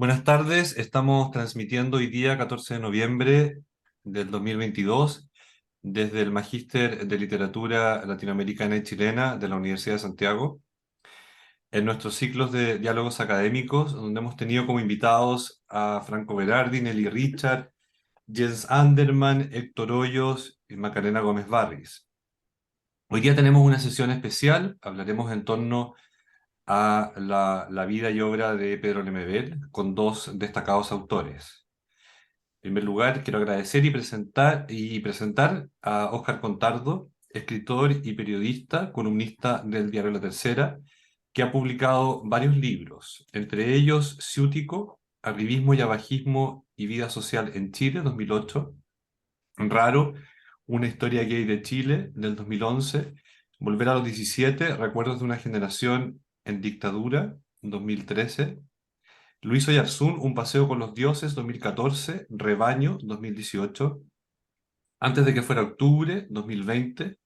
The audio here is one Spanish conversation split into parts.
Buenas tardes, estamos transmitiendo hoy día 14 de noviembre del 2022 desde el Magíster de Literatura Latinoamericana y Chilena de la Universidad de Santiago, en nuestros ciclos de diálogos académicos, donde hemos tenido como invitados a Franco Berardi, Nelly Richard, Jens Anderman, Héctor Hoyos y Macarena Gómez Barris. Hoy día tenemos una sesión especial, hablaremos en torno a la vida y obra de Pedro Lemebel con dos destacados autores. En primer lugar, quiero agradecer y presentar a Óscar Contardo, escritor y periodista, columnista del diario La Tercera, que ha publicado varios libros, entre ellos Ciútico, Arribismo y Abajismo y Vida Social en Chile, 2008, Raro, una historia gay de Chile, del 2011, Volver a los 17, Recuerdos de una generación en dictadura, 2013, Luis Oyarzún, Un paseo con los dioses, 2014, Rebaño, 2018, Antes de que fuera octubre, 2020,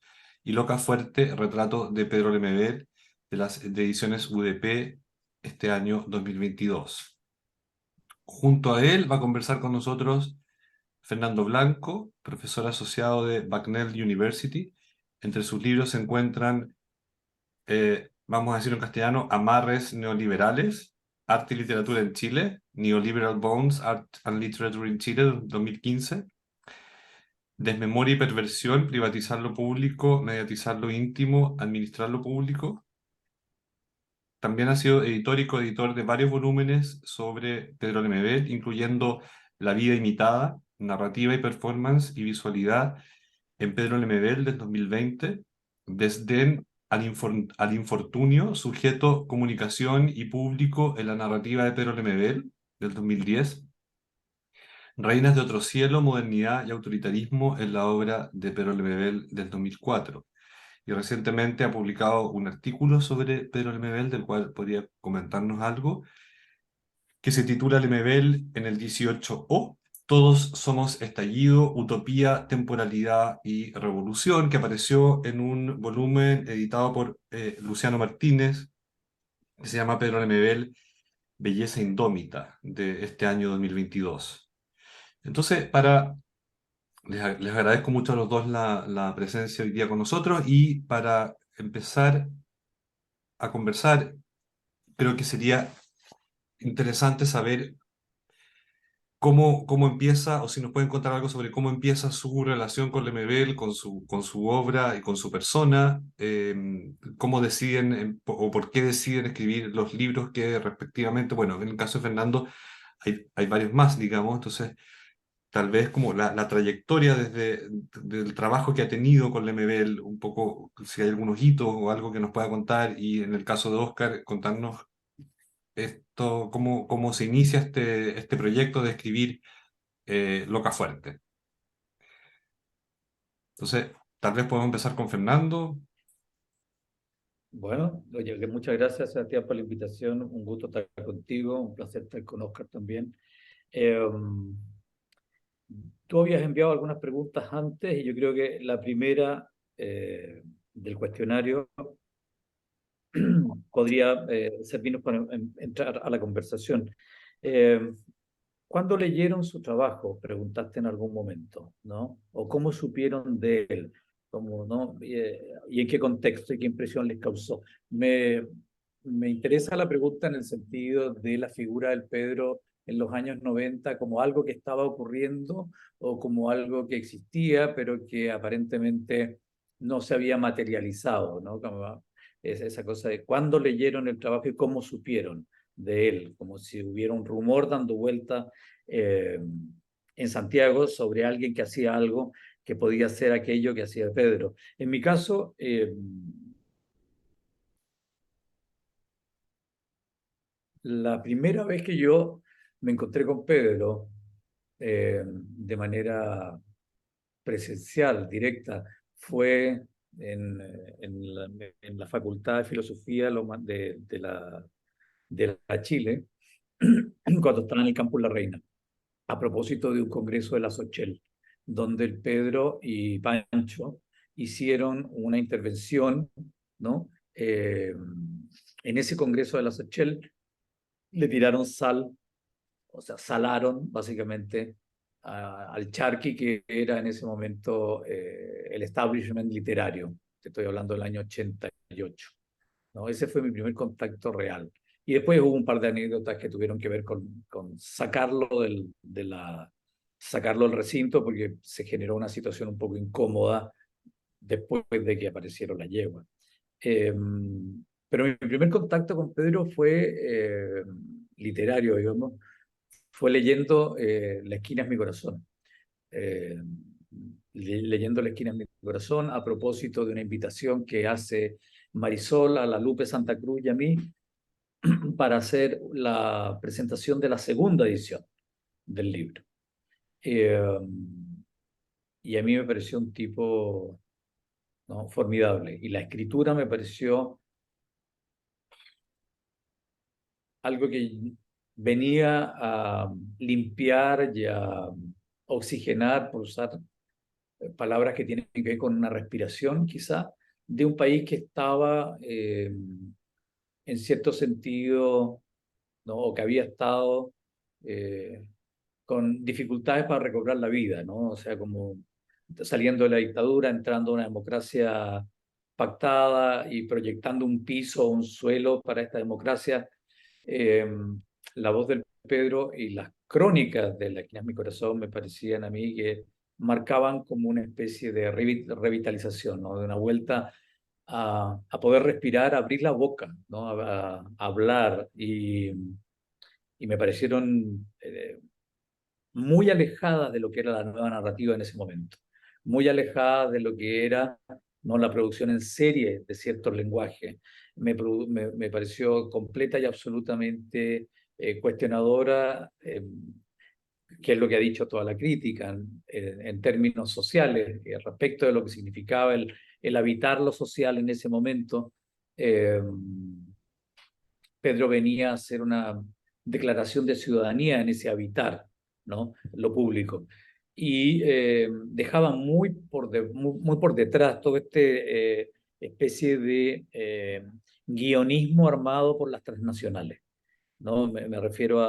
y Loca Fuerte, Retrato de Pedro Lemebel, de ediciones UDP, este año 2022. Junto a él va a conversar con nosotros Fernando Blanco, profesor asociado de Bucknell University. Entre sus libros se encuentran, vamos a decirlo en castellano, Amarres neoliberales, Arte y literatura en Chile, Neoliberal Bones, Art and Literature in Chile, 2015, Desmemoria y perversión, privatizar lo público, mediatizar lo íntimo, administrar lo público. También ha sido editor y coeditor de varios volúmenes sobre Pedro Lemebel, incluyendo La vida imitada, narrativa y performance y visualidad en Pedro Lemebel del 2020, Desdén al infortunio, sujeto, comunicación y público en la narrativa de Pedro Lemebel del 2010, Reinas de otro cielo, modernidad y autoritarismo en la obra de Pedro Lemebel del 2004. Y recientemente ha publicado un artículo sobre Pedro Lemebel, del cual podría comentarnos algo, que se titula Lemebel en el 18O. Todos somos estallido, utopía, temporalidad y revolución, que apareció en un volumen editado por Luciano Martínez, que se llama Pedro Lemebel, Belleza Indómita, de este año 2022. Entonces, les agradezco mucho a los dos la presencia hoy día con nosotros, y para empezar a conversar, creo que sería interesante saber cómo empieza, o si nos pueden contar algo sobre cómo empieza su relación con Lemebel, con su obra y con su persona, cómo deciden o por qué deciden escribir los libros que respectivamente, bueno, en el caso de Fernando hay varios más, digamos. Entonces tal vez como la trayectoria del trabajo que ha tenido con Lemebel, un poco si hay algunos hitos o algo que nos pueda contar, y en el caso de Oscar, contarnos esto, cómo se inicia este proyecto de escribir Loca Fuerte. Entonces, tal vez podemos empezar con Fernando. Bueno, oye, que muchas gracias, Sebastián, por la invitación. Un gusto estar contigo, un placer estar con Oscar también. Eh, Tú habías enviado algunas preguntas antes y yo creo que la primera del cuestionario podría servirnos para entrar a la conversación. Eh, ¿Cuándo leyeron su trabajo? Preguntaste en algún momento, ¿no? ¿O cómo supieron de él? ¿Cómo, no? ¿Y en qué contexto y qué impresión les causó? Me interesa la pregunta en el sentido de la figura del Pedro en los años 90 como algo que estaba ocurriendo o como algo que existía, pero que aparentemente no se había materializado, ¿no? Como es esa cosa de cuándo leyeron el trabajo y cómo supieron de él, como si hubiera un rumor dando vuelta eh, en Santiago sobre alguien que hacía algo que podía ser aquello que hacía Pedro. En mi caso, la primera vez que yo me encontré con Pedro de manera presencial, directa, fue en la Facultad de Filosofía de la Chile, cuando estaba en el Campus La Reina, a propósito de un congreso de la SOCHEL, donde el Pedro y Pancho hicieron una intervención, ¿no? En ese congreso de la SOCHEL le tiraron sal o sea, salaron básicamente al charqui que era en ese momento el establishment literario. Te estoy hablando del año 88. ¿No? Ese fue mi primer contacto real. Y después hubo un par de anécdotas que tuvieron que ver con sacarlo sacarlo del recinto porque se generó una situación un poco incómoda después de que aparecieron las yeguas. Pero mi primer contacto con Pedro fue literario, digamos, fue leyendo La esquina es mi corazón. Eh, Leyendo La esquina es mi corazón a propósito de una invitación que hace Marisol a la Lupe Santa Cruz y a mí para hacer la presentación de la segunda edición del libro. Eh, y a mí me pareció un tipo, ¿no?, formidable. Y la escritura me pareció algo que venía a limpiar y a oxigenar, por usar palabras que tienen que ver con una respiración, quizá, de un país que estaba, en cierto sentido, ¿no?, o que había estado eh, con dificultades para recobrar la vida, ¿no? O sea, como saliendo de la dictadura, entrando a una democracia pactada y proyectando un piso, un suelo para esta democracia. Eh, la voz del Pedro y las crónicas de La esquina es mi corazón me parecían a mí que marcaban como una especie de revitalización, ¿no? De una vuelta a poder respirar, a abrir la boca, ¿no? A hablar y me parecieron muy alejadas de lo que era la nueva narrativa en ese momento, muy alejadas de lo que era, ¿no?, la producción en serie de ciertos lenguajes. Me pareció completa y absolutamente cuestionadora, que es lo que ha dicho toda la crítica en términos sociales, respecto de lo que significaba el habitar lo social en ese momento. Eh, Pedro venía a hacer una declaración de ciudadanía en ese habitar, ¿no?, lo público. Y dejaba muy por detrás todo este especie de guionismo armado por las transnacionales, ¿no? Me refiero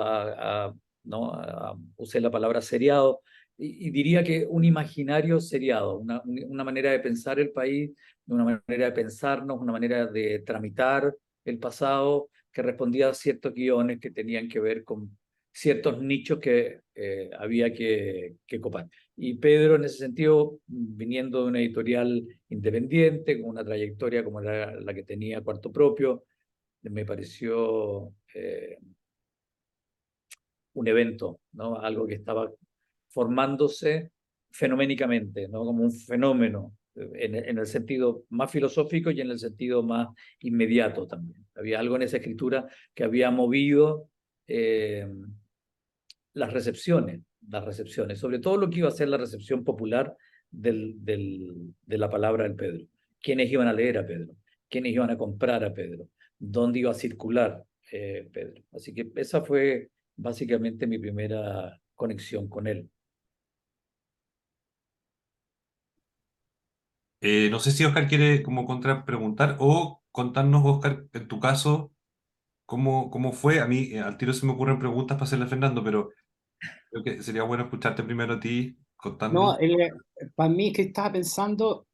¿no?, usé la palabra seriado, y diría que un imaginario seriado, una manera de pensar el país, una manera de pensarnos, una manera de tramitar el pasado que respondía a ciertos guiones que tenían que ver con ciertos nichos que había que copar. Y Pedro, en ese sentido, viniendo de una editorial independiente, con una trayectoria como la que tenía Cuarto Propio, me pareció un evento, ¿no? Algo que estaba formándose fenoménicamente, ¿no?, como un fenómeno, en el sentido más filosófico y en el sentido más inmediato también. Había algo en esa escritura que había movido eh, las recepciones, sobre todo lo que iba a ser la recepción popular de la palabra del Pedro. ¿Quiénes iban a leer a Pedro? ¿Quiénes iban a comprar a Pedro? ¿Dónde iba a circular Pedro? Así que esa fue básicamente mi primera conexión con él. No sé si Oscar quiere como contrapreguntar o contarnos, Oscar, en tu caso, cómo fue. A mí al tiro se me ocurren preguntas para hacerle a Fernando, pero creo que sería bueno escucharte primero a ti No, contando. para mí que estaba pensando,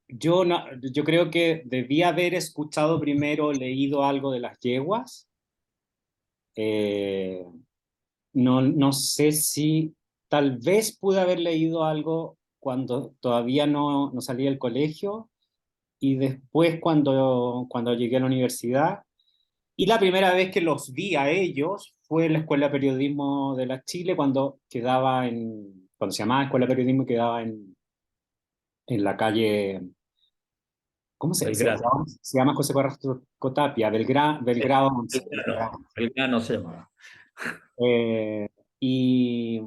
yo, no, yo creo que debía haber escuchado primero, leído algo de las yeguas. Eh, no sé si tal vez pude haber leído algo cuando todavía no salí del colegio y después cuando llegué a la universidad. Y la primera vez que los vi a ellos fue en la Escuela de Periodismo de la Chile cuando se llamaba Escuela de Periodismo y quedaba en la calle, ¿cómo Belgrano. se llama José Carrasco Tapia? Belgrado 11. Belgrano se llamaba. Eh, y,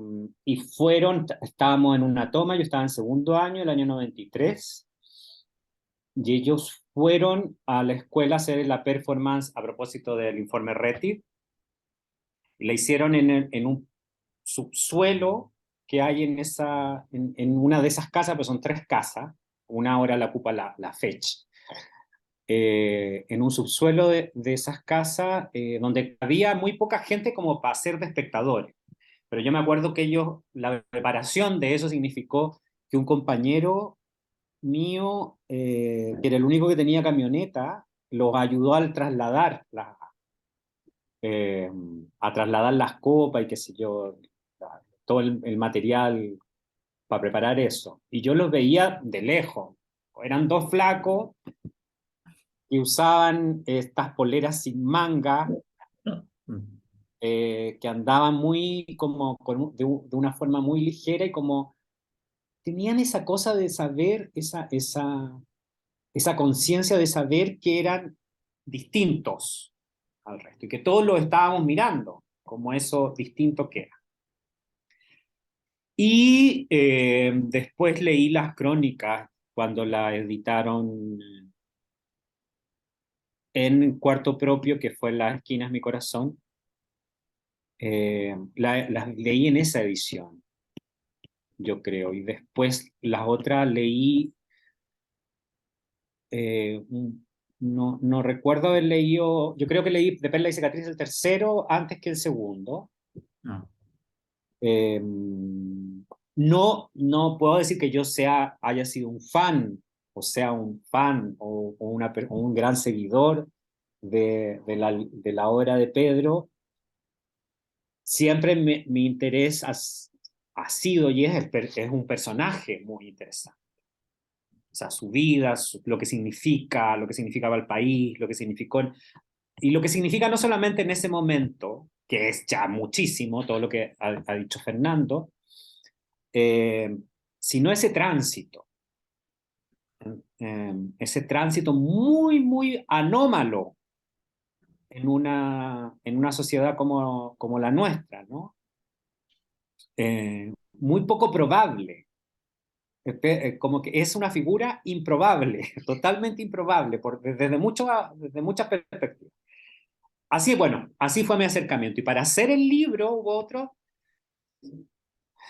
estábamos en una toma, yo estaba en segundo año, el año 93, y ellos fueron a la escuela a hacer la performance a propósito del informe RETI, y la hicieron en un subsuelo que hay en una de esas casas, pues son tres casas, una ahora la ocupa la FECH. en un subsuelo de esas casas, donde había muy poca gente como para ser de espectadores. Pero yo me acuerdo que la preparación de eso significó que un compañero mío, que era el único que tenía camioneta, los ayudó eh, a trasladar las copas y qué sé yo, todo el material para preparar eso. Y yo los veía de lejos. Eran dos flacos que usaban estas poleras sin manga, Mm. que andaban muy como de una forma muy ligera y como tenían esa cosa de saber, esa conciencia de saber que eran distintos al resto y que todos lo estábamos mirando como eso distinto que era. Y después leí las crónicas cuando la editaron en Cuarto Propio, que fue Las esquinas mi corazón. Las leí en esa edición, yo creo, y después las otras leí, eh, no recuerdo haber leído, yo creo que leí De Perla y Cicatriz el tercero antes que el segundo. Ah. Eh, no puedo decir que yo haya sido un fan, o sea, un fan o un gran seguidor de la obra de Pedro. Siempre mi interés ha sido y es un personaje muy interesante. O sea, su vida, lo que significa, lo que significaba el país, lo que significó, y lo que significa no solamente en ese momento, que es ya muchísimo, todo lo que ha dicho Fernando, eh, sino ese tránsito muy, muy anómalo en una sociedad como la nuestra, ¿no? Muy poco probable, como que es una figura improbable, totalmente improbable, desde muchas perspectivas. Así, bueno, así fue mi acercamiento. Y para hacer el libro hubo otro,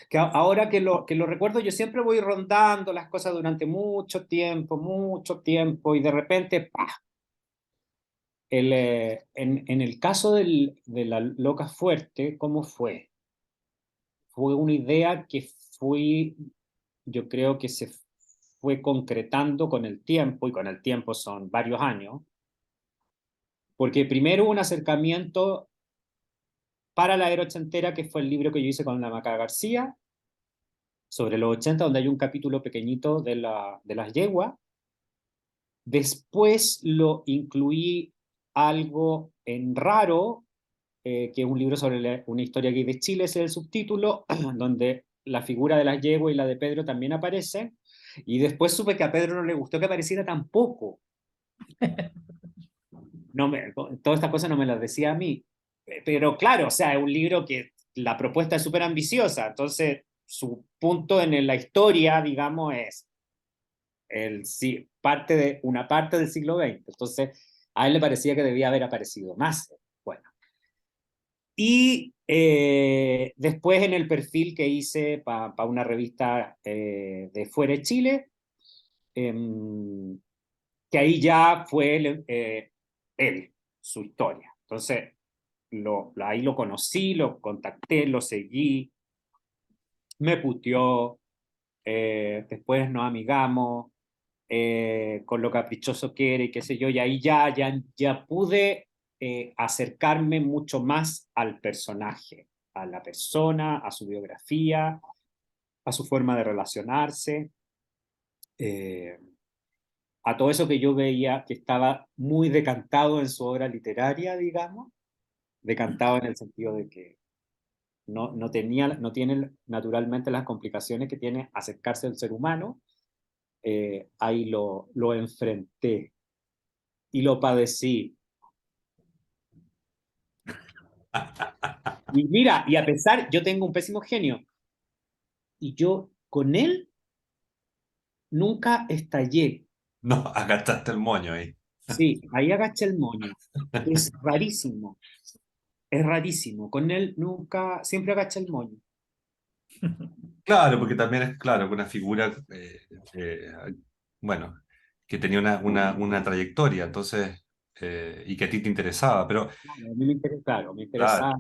que ahora que lo recuerdo, yo siempre voy rondando las cosas durante mucho tiempo, y de repente, ¡pah! En el caso de la Loca Fuerte, ¿cómo fue? Fue una idea que yo creo que se fue concretando con el tiempo, y con el tiempo son varios años, porque primero hubo un acercamiento para la era ochentera, que fue el libro que yo hice con la Maca García, sobre los 80, donde hay un capítulo pequeñito de las yeguas. Después lo incluí algo en Raro, que es un libro sobre una historia gay de Chile, ese es el subtítulo, donde la figura de las yeguas y la de Pedro también aparece. Y después supe que a Pedro no le gustó que apareciera tampoco. Todas estas cosas no me las decía a mí. Pero claro, o sea, es un libro que la propuesta es súper ambiciosa, entonces su punto en la historia, digamos, es una parte del siglo XX. Entonces, a él le parecía que debía haber aparecido más. Bueno. Y después en el perfil que hice para una revista de fuera de Chile, que ahí ya fue él, su historia. Entonces, ahí lo conocí, lo contacté, lo seguí, me puteó, después nos amigamos, con lo caprichoso que era y qué sé yo, y ahí ya pude acercarme mucho más al personaje, a la persona, a su biografía, a su forma de relacionarse, eh, a todo eso que yo veía que estaba muy decantado en su obra literaria, digamos, decantado en el sentido de que no tiene naturalmente las complicaciones que tiene acercarse al ser humano. Ahí lo enfrenté y lo padecí. Y mira, y a pesar, yo tengo un pésimo genio, y yo con él nunca estallé. No, agastaste el moño ahí. Sí, ahí agaché el moño. Es rarísimo, es rarísimo. Con él nunca, siempre agaché el moño. Claro, porque también es claro que una figura, bueno, que tenía una trayectoria, entonces, y que a ti te interesaba, pero Claro, a mí me interesa, claro, me claro,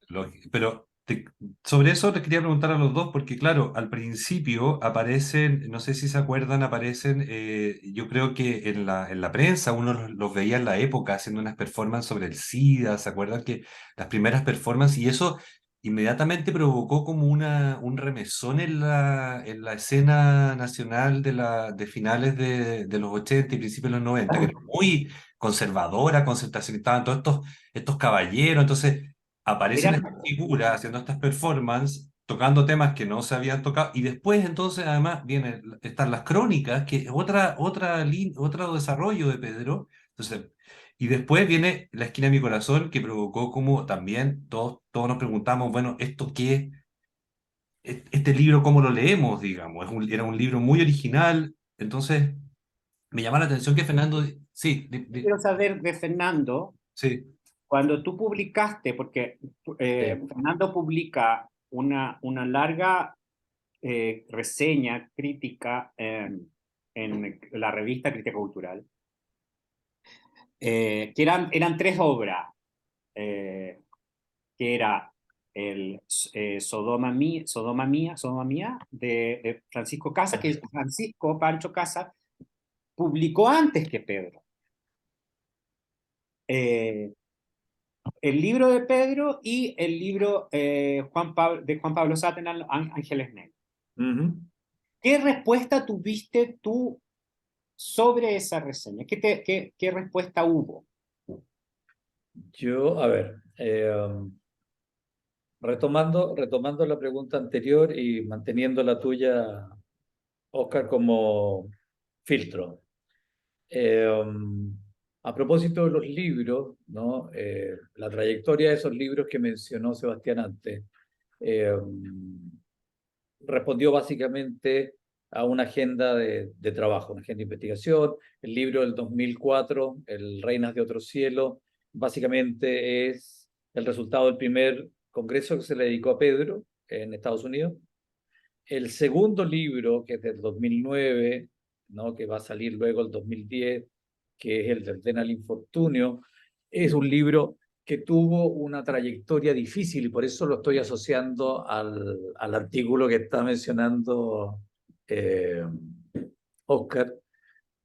interesa. Sí. pero sobre eso les quería preguntar a los dos, porque claro, al principio aparecen, no sé si se acuerdan, aparecen, yo creo que en la prensa uno los veía en la época haciendo unas performances sobre el SIDA, ¿se acuerdan que las primeras performances y eso inmediatamente provocó como un remesón en la escena nacional de finales de los 80 y principios de los 90 que era muy conservadora, concertación, estaban todos estos caballeros, entonces aparecen Era, estas figuras haciendo estas performances, tocando temas que no se habían tocado, y después entonces además están las crónicas, que es otro desarrollo de Pedro. Entonces, y después viene La esquina de mi corazón, que provocó como también todos nos preguntamos, bueno, ¿esto qué? Este libro, ¿cómo lo leemos, digamos? Era un libro muy original, entonces me llama la atención que Fernando, sí, quiero saber de Fernando, sí, cuando tú publicaste, porque Sí. Fernando publica una larga reseña crítica en la revista Crítica Cultural, que eran tres obras, eh, que era el Sodoma Mía de Francisco Casa, que Francisco Pancho Casa publicó antes que Pedro. Eh, el libro de Pedro y el libro de Juan Pablo Sátenal, Ángeles Negros. Ujú. ¿Qué respuesta tuviste tú sobre esa reseña? ¿Qué respuesta hubo? Yo, a ver, retomando la pregunta anterior y manteniendo la tuya, Oscar, como filtro. Eh, a propósito de los libros, ¿no? La trayectoria de esos libros que mencionó Sebastián antes, eh, respondió básicamente a una agenda de trabajo, una agenda de investigación. El libro del 2004, El Reinas de Otro Cielo, básicamente es el resultado del primer congreso que se le dedicó a Pedro en Estados Unidos. El segundo libro, que es del 2009, ¿no? Que va a salir luego el 2010, que es el de Ordena al Infortunio, es un libro que tuvo una trayectoria difícil y por eso lo estoy asociando al artículo que está mencionando eh, Oscar,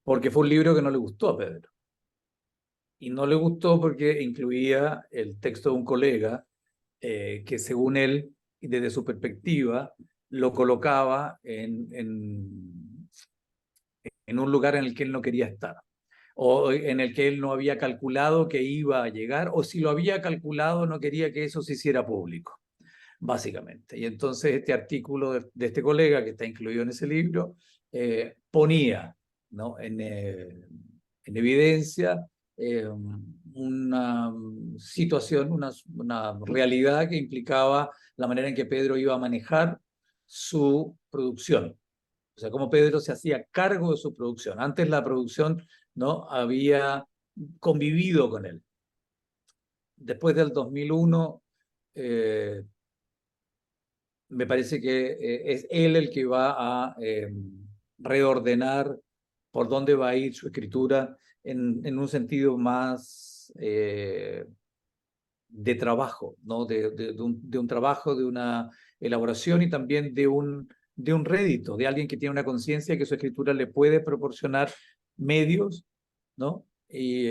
porque fue un libro que no le gustó a Pedro. Y no le gustó porque incluía el texto de un colega que según él, y desde su perspectiva, lo colocaba en un lugar en el que él no quería estar, o en el que él no había calculado que iba a llegar, o si lo había calculado, no quería que eso se hiciera público, básicamente. Y entonces este artículo de este colega, que está incluido en ese libro, ponía, ¿no? En evidencia una situación, una realidad que implicaba la manera en que Pedro iba a manejar su producción. O sea, cómo Pedro se hacía cargo de su producción. Antes la producción no había convivido con él. Después del 2001, eh, me parece que es él el que va a reordenar por dónde va a ir su escritura en un sentido más de trabajo, ¿no? De un trabajo, de una elaboración y también de un rédito, de alguien que tiene una conciencia que su escritura le puede proporcionar medios, ¿no? Y,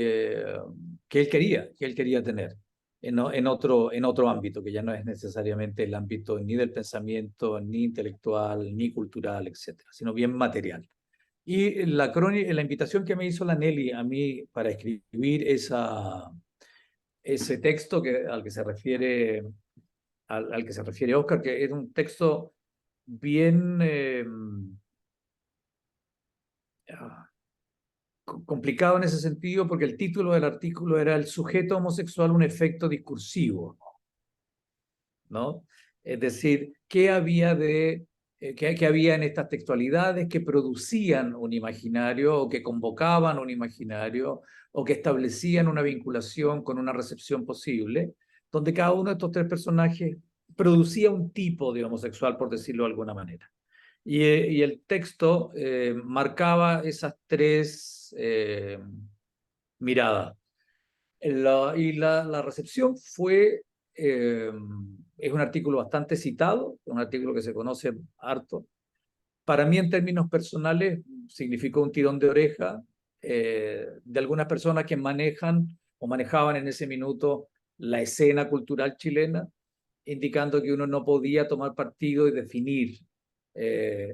que él quería tener en otro ámbito, que ya no es necesariamente el ámbito ni del pensamiento, ni intelectual, ni cultural, etcétera, sino bien material. Y la invitación que me hizo la Nelly a mí para escribir ese texto al que se refiere Oscar, que es un texto bien complicado en ese sentido, porque el título del artículo era El sujeto homosexual, un efecto discursivo, ¿no? Es decir, qué había en estas textualidades que producían un imaginario o que convocaban un imaginario o que establecían una vinculación con una recepción posible, donde cada uno de estos tres personajes producía un tipo de homosexual, por decirlo de alguna manera. Y el texto marcaba esas tres miradas. La recepción fue, es un artículo bastante citado, un artículo que se conoce harto. Para mí, en términos personales, significó un tirón de oreja de algunas personas que manejan o manejaban en ese minuto la escena cultural chilena, indicando que uno no podía tomar partido y definir,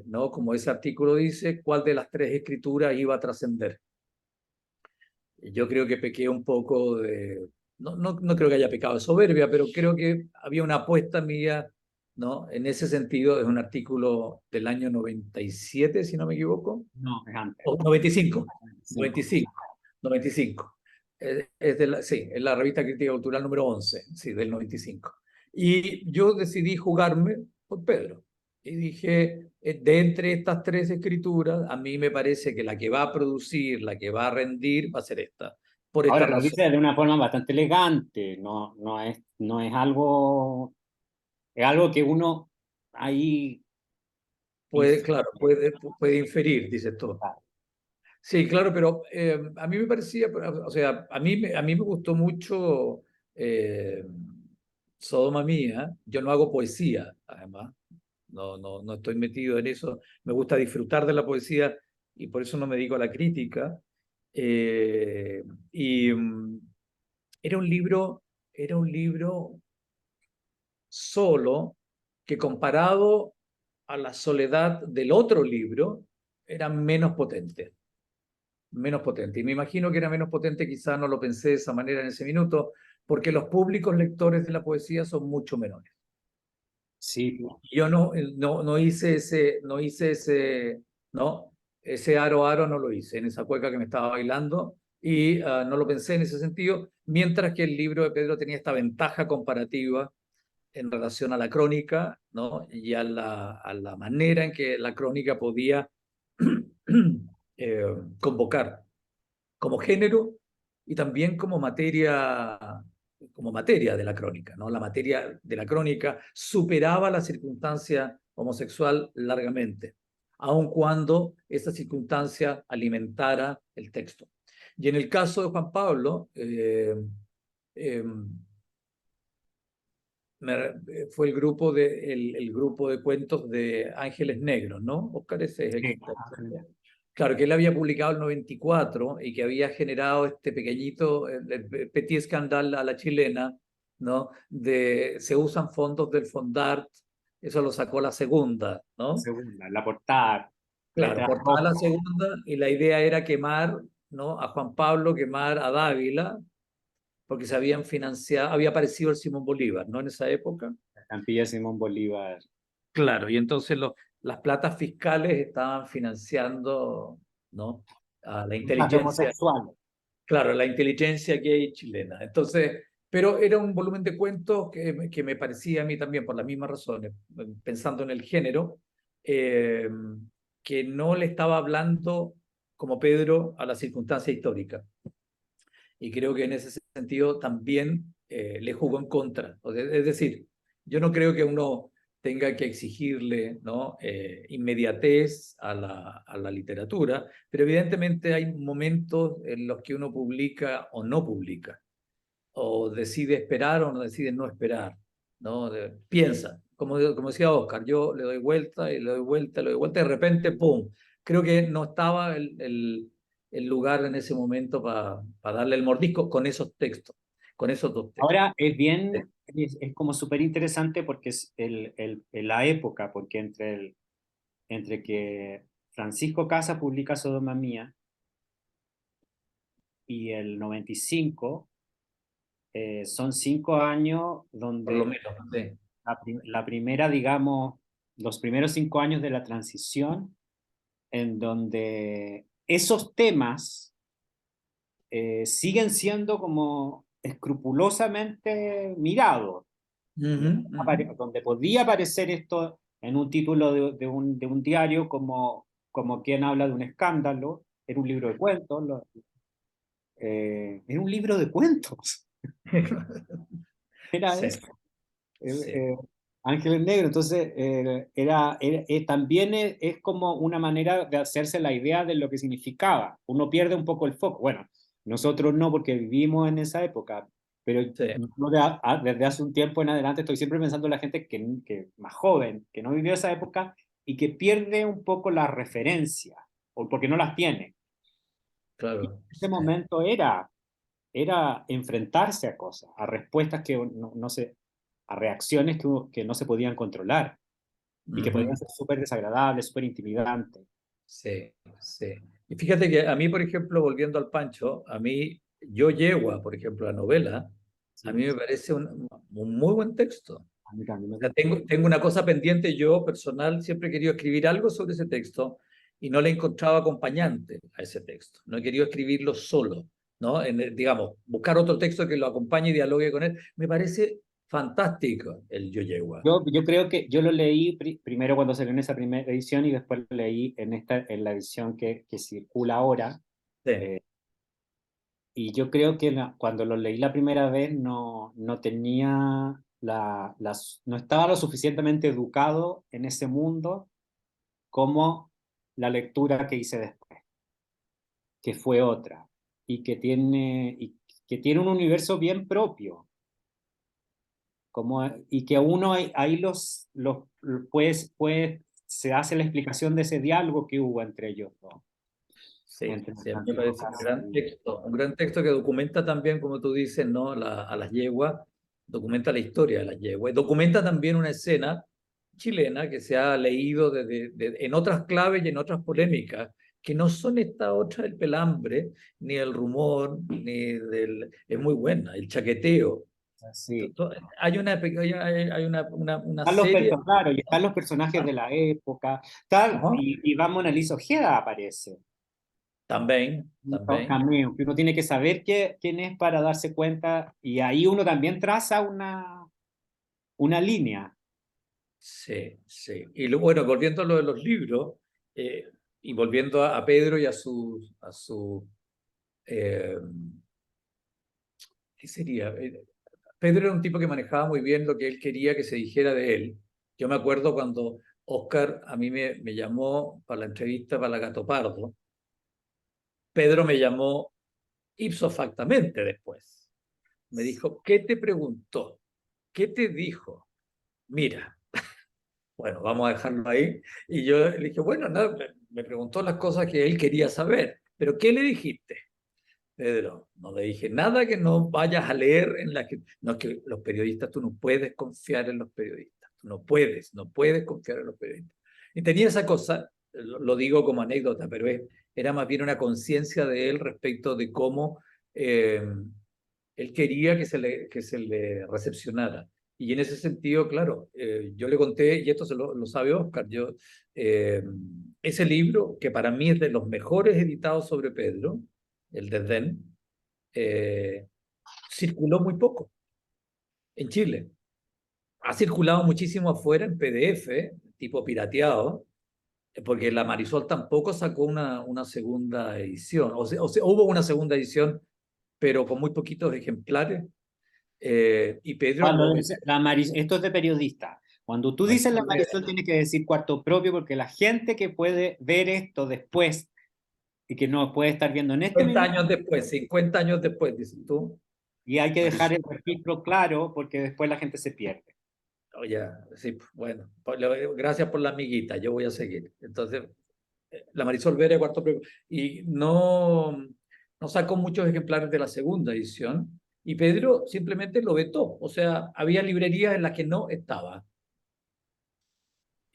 ¿no? Como ese artículo dice, cuál de las tres escrituras iba a trascender. Yo creo que pequé un poco de, no creo que haya pecado de soberbia, pero creo que había una apuesta mía, ¿no? En ese sentido, es un artículo del año 97, si no me equivoco, No, es antes. o 95, 95. 95. Es de la, sí, es la revista Crítica Cultural número 11, sí, del 95. Y yo decidí jugarme por Pedro. Y dije, de entre estas tres escrituras, a mí me parece que la que va a producir, la que va a rendir, va a ser esta. Por esta Ahora lo razón. dice de una forma bastante elegante, no es algo, es algo que uno ahí Puede, claro, puede inferir, dices tú. infiere. Sí, claro, pero a mí me parecía, o sea, a mí me gustó mucho eh, Sodoma Mía. Yo no hago poesía, además, no estoy metido en eso. Me gusta disfrutar de la poesía y por eso no me dedico a la crítica. Eh, y era era un libro solo que comparado a la soledad del otro libro era menos potente. Menos potente. Y me imagino que era menos potente, quizá no lo pensé de esa manera en ese minuto, porque los públicos lectores de la poesía son mucho menores. Sí, Yo no hice ese, no, ese aro no lo hice en esa cueca que me estaba bailando y no lo pensé en ese sentido, mientras que el libro de Pedro tenía esta ventaja comparativa en relación a la crónica, ¿no? Y a la manera en que la crónica podía eh, convocar como género y también como materia de la crónica, ¿no? La materia de la crónica superaba la circunstancia homosexual largamente, aun cuando esa circunstancia alimentara el texto. Y en el caso de Juan Pablo, eh, fue el grupo de cuentos de Ángeles Negros, ¿no? Oscar, ese es el que sí. está. Claro, que él había publicado el 94 y que había generado este pequeñito, petit escándalo a la chilena, ¿no? Se usan fondos del Fondart, eso lo sacó la segunda, ¿no? Segunda, la portada, Claro, letra portada la roja. segunda y la idea era quemar, ¿no? A Juan Pablo, quemar a Dávila, porque se habían financiado, había aparecido el Simón Bolívar, ¿no? En esa época. La estampilla de Simón Bolívar. Claro, y entonces las platas fiscales estaban financiando, ¿no? A la Mensaje inteligencia, homosexual. claro, la inteligencia gay chilena. Entonces, pero era un volumen de cuentos que me parecía a mí también, por las mismas razones, pensando en el género, eh, que no le estaba hablando como Pedro a la circunstancia histórica. Y creo que en ese sentido también le jugó en contra. Es decir, yo no creo que uno tenga que exigirle, ¿no? Inmediatez a la literatura, pero evidentemente hay momentos en los que uno publica o no publica, o decide esperar o no decide no esperar, ¿no? Piensa, como decía Oscar, yo le doy vuelta y le doy vuelta, le doy vuelta, y de repente, ¡pum! Creo que no estaba el lugar en ese momento para darle el mordisco con esos textos, con esos dos textos. Ahora es bien, es como súper interesante porque es la época, porque entre que Francisco Casa publica Sodoma Mía y el 95, son 5 años Por lo donde menos, sí. la primera, digamos, los primeros 5 años de la transición, en donde esos temas siguen siendo como escrupulosamente mirados, Ujú, ujú. donde podía aparecer esto en un título de un diario como quien habla de un escándalo, era un libro de cuentos, era un libro de cuentos, era Sí, eso. sí. Ángeles Negros. Entonces, también es como una manera de hacerse la idea de lo que significaba. Uno pierde un poco el foco. Bueno, nosotros no, porque vivimos en esa época, pero Sí. yo desde hace un tiempo en adelante estoy siempre pensando en la gente que más joven, que no vivió esa época y que pierde un poco la referencia, o porque no las tiene. Y en Claro. ese momento era enfrentarse a cosas, a respuestas que no se, a reacciones que no se podían controlar y que podían Ujú. ser súper desagradables, súper intimidantes. Sí, sí. Y fíjate que a mí, por ejemplo, volviendo al Pancho, a mí, Yo Yegua, por ejemplo, la novela, a Sí, mí me parece un muy buen texto. O a mí también me sea, gustó. tengo una cosa pendiente, yo personal, siempre he querido escribir algo sobre ese texto y no le he encontrado acompañante a ese texto. No he querido escribirlo solo, ¿no? Digamos, buscar otro texto que lo acompañe y dialogue con él. Me parece fantástico el Yo Yegua. Yo creo que yo lo leí primero cuando salió en esa primera edición y después lo leí en la edición que circula ahora. Sí, eh, y yo creo que cuando lo leí la primera vez no tenía no estaba lo suficientemente educado en ese mundo como la lectura que hice después, que fue otra, y que tiene un universo bien propio, y que uno ahí pues, se hace la explicación de ese diálogo que hubo entre ellos dos, sí, entre sí, a mí me Francisco parece Casas un gran texto que documenta también, como tú dices, ¿no? A las yeguas, documenta la historia de las yeguas, y documenta también una escena chilena que se ha leído en otras claves y en otras polémicas, que no son esta otra del pelambre, ni el rumor, ni del... Es muy buena, el chaqueteo. sí. Hay una Están los serie... personajes, claro, y están los personajes de ¿Ah? la época, tal, Ajá. y Iván Mona Lisa Ojeda aparece. También, Un también. cameo, que uno tiene que saber quién es para darse cuenta, y ahí uno también traza una línea. Sí, sí. Y bueno, volviendo a lo de los libros, eh, y volviendo a Pedro y eh, ¿qué sería? Pedro era un tipo que manejaba muy bien lo que él quería que se dijera de él. Yo me acuerdo cuando Oscar a mí me llamó para la entrevista para la Gato Pardo, Pedro me llamó ipso factamente después. Me dijo, ¿qué te preguntó? ¿Qué te dijo? Mira, bueno, vamos a dejarlo ahí. Y yo le dije, bueno, nada, me preguntó las cosas que él quería saber, pero ¿qué le dijiste? Pedro, no le dije nada que no vayas a leer en la que... No, es que los periodistas, tú no puedes confiar en los periodistas, tú no puedes confiar en los periodistas. Y tenía esa cosa, lo digo como anécdota, pero era más bien una conciencia de él respecto de cómo eh, él quería que se le recepcionara. Y en ese sentido, claro, yo le conté, y esto lo sabe Oscar, eh, ese libro, que para mí es de los mejores editados sobre Pedro, el Desdén, eh, circuló muy poco en Chile. Ha circulado muchísimo afuera en PDF, tipo pirateado, porque la Marisol tampoco sacó una segunda edición. O sea, hubo una segunda edición, pero con muy poquitos ejemplares. Y Pedro Cuando lo... dice esto es de periodista. Cuando tú dices la Marisol Vera, Marisol, tienes que decir cuarto propio, porque la gente que puede ver esto después y que no puede estar viendo en este 50 minuto, años después, 50 años después, dices tú. y hay que dejar Marisol, el registro claro, porque después la gente se pierde. oye, sí, bueno, gracias por la amiguita, yo voy a seguir. Entonces, la Marisol Vera, cuarto premio, y no sacó muchos ejemplares de la segunda edición, y Pedro simplemente lo vetó, o sea, había librerías en las que no estaba,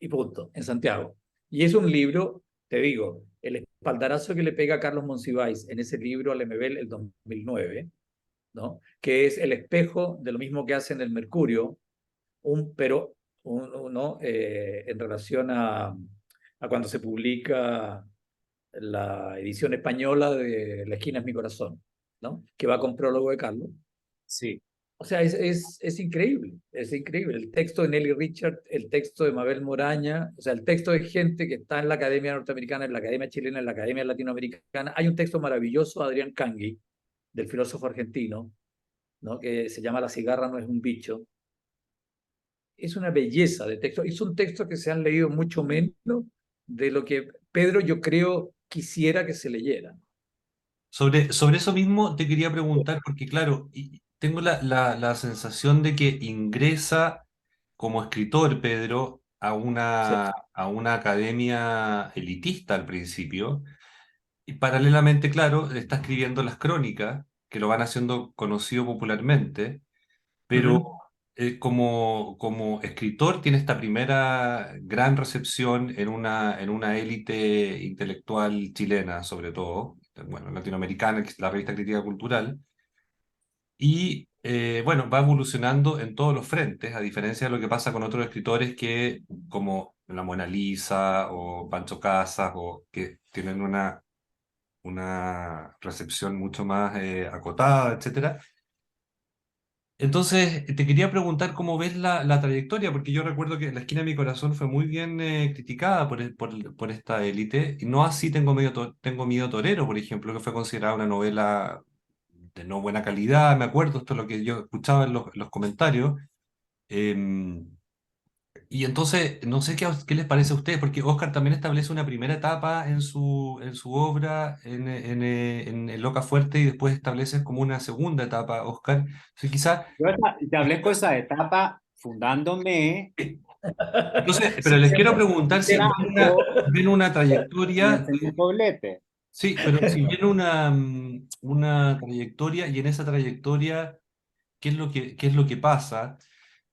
y punto, en Santiago. Y es un libro, te digo, el espaldarazo que le pega a Carlos Monsiváis en ese libro al MBL el 2009, ¿no? Que es el espejo de lo mismo que hace en el Mercurio, pero ¿no? En relación a cuando se publica la edición española de La esquina es mi corazón, ¿no? Que va con prólogo de Carlos. Sí. O sea, es increíble, es increíble. El texto de Nelly Richard, el texto de Mabel Moraña, o sea, el texto de gente que está en la Academia Norteamericana, en la Academia Chilena, en la Academia Latinoamericana. Hay un texto maravilloso de Adrián Cangui, del filósofo argentino, ¿no? Que se llama La cigarra no es un bicho, es una belleza de texto, y son textos que se han leído mucho menos de lo que Pedro, yo creo, quisiera que se leyeran. Sobre eso mismo te quería preguntar, porque claro, tengo la sensación de que ingresa como escritor, Pedro, Sí. a una academia elitista al principio, y paralelamente, claro, está escribiendo las crónicas, que lo van haciendo conocido popularmente, pero Ujú. como escritor tiene esta primera gran recepción en una élite intelectual chilena, sobre todo, bueno, latinoamericana, que es la revista Crítica Cultural, y bueno, va evolucionando en todos los frentes, a diferencia de lo que pasa con otros escritores que, como la Mona Lisa o Pancho Casas, o que tienen una recepción mucho más acotada, etcétera. Entonces, te quería preguntar cómo ves la trayectoria, porque yo recuerdo que La esquina de mi corazón fue muy bien criticada por esta élite, y no así Tengo miedo torero, por ejemplo, que fue considerada una novela de no buena calidad, me acuerdo, esto es lo que yo escuchaba en los comentarios. Em, y entonces, no sé qué les parece a ustedes, porque Oscar también establece una primera etapa en su obra, en El Loca Fuerte, y después establece como una segunda etapa, Oscar. Entonces, quizás. Yo establezco esa etapa fundándome, Entonces, pero les quiero Siguiendo, preguntar liderando si ven una y trayectoria, haciendo un doblete. sí, pero si ven una trayectoria, y en esa trayectoria, qué es lo que pasa?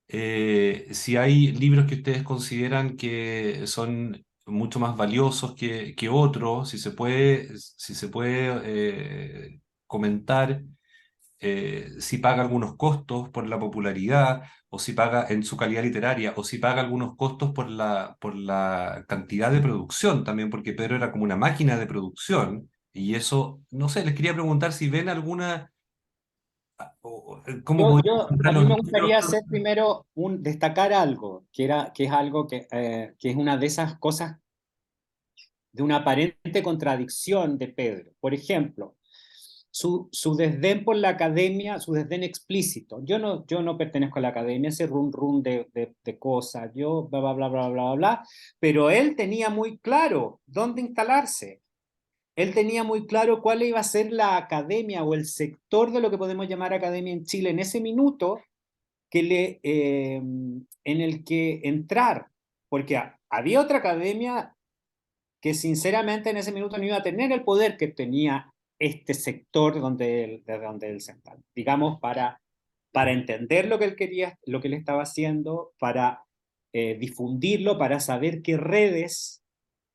Si hay libros que ustedes consideran que son mucho más valiosos que otros, si se puede comentar si paga algunos costos por la popularidad, o si paga en su calidad literaria, o si paga algunos costos por la cantidad de producción también, porque Pedro era como una máquina de producción, y eso, no sé, les quería preguntar si ven alguna, cómo podemos A comparar mí los me libros. gustaría hacer primero destacar algo, que es algo que es una de esas cosas de una aparente contradicción de Pedro. Por ejemplo, su desdén por la academia, su desdén explícito. Yo no pertenezco a la academia, ese run de cosas, yo bla, bla, bla, bla, bla, bla, pero él tenía muy claro dónde instalarse. Él tenía muy claro cuál iba a ser la academia o el sector de lo que podemos llamar academia en Chile en ese minuto en el que entrar, porque había otra academia que sinceramente en ese minuto no iba a tener el poder que tenía este sector de donde él se está. Digamos, para entender lo que él quería, lo que él estaba haciendo, para difundirlo, para saber qué redes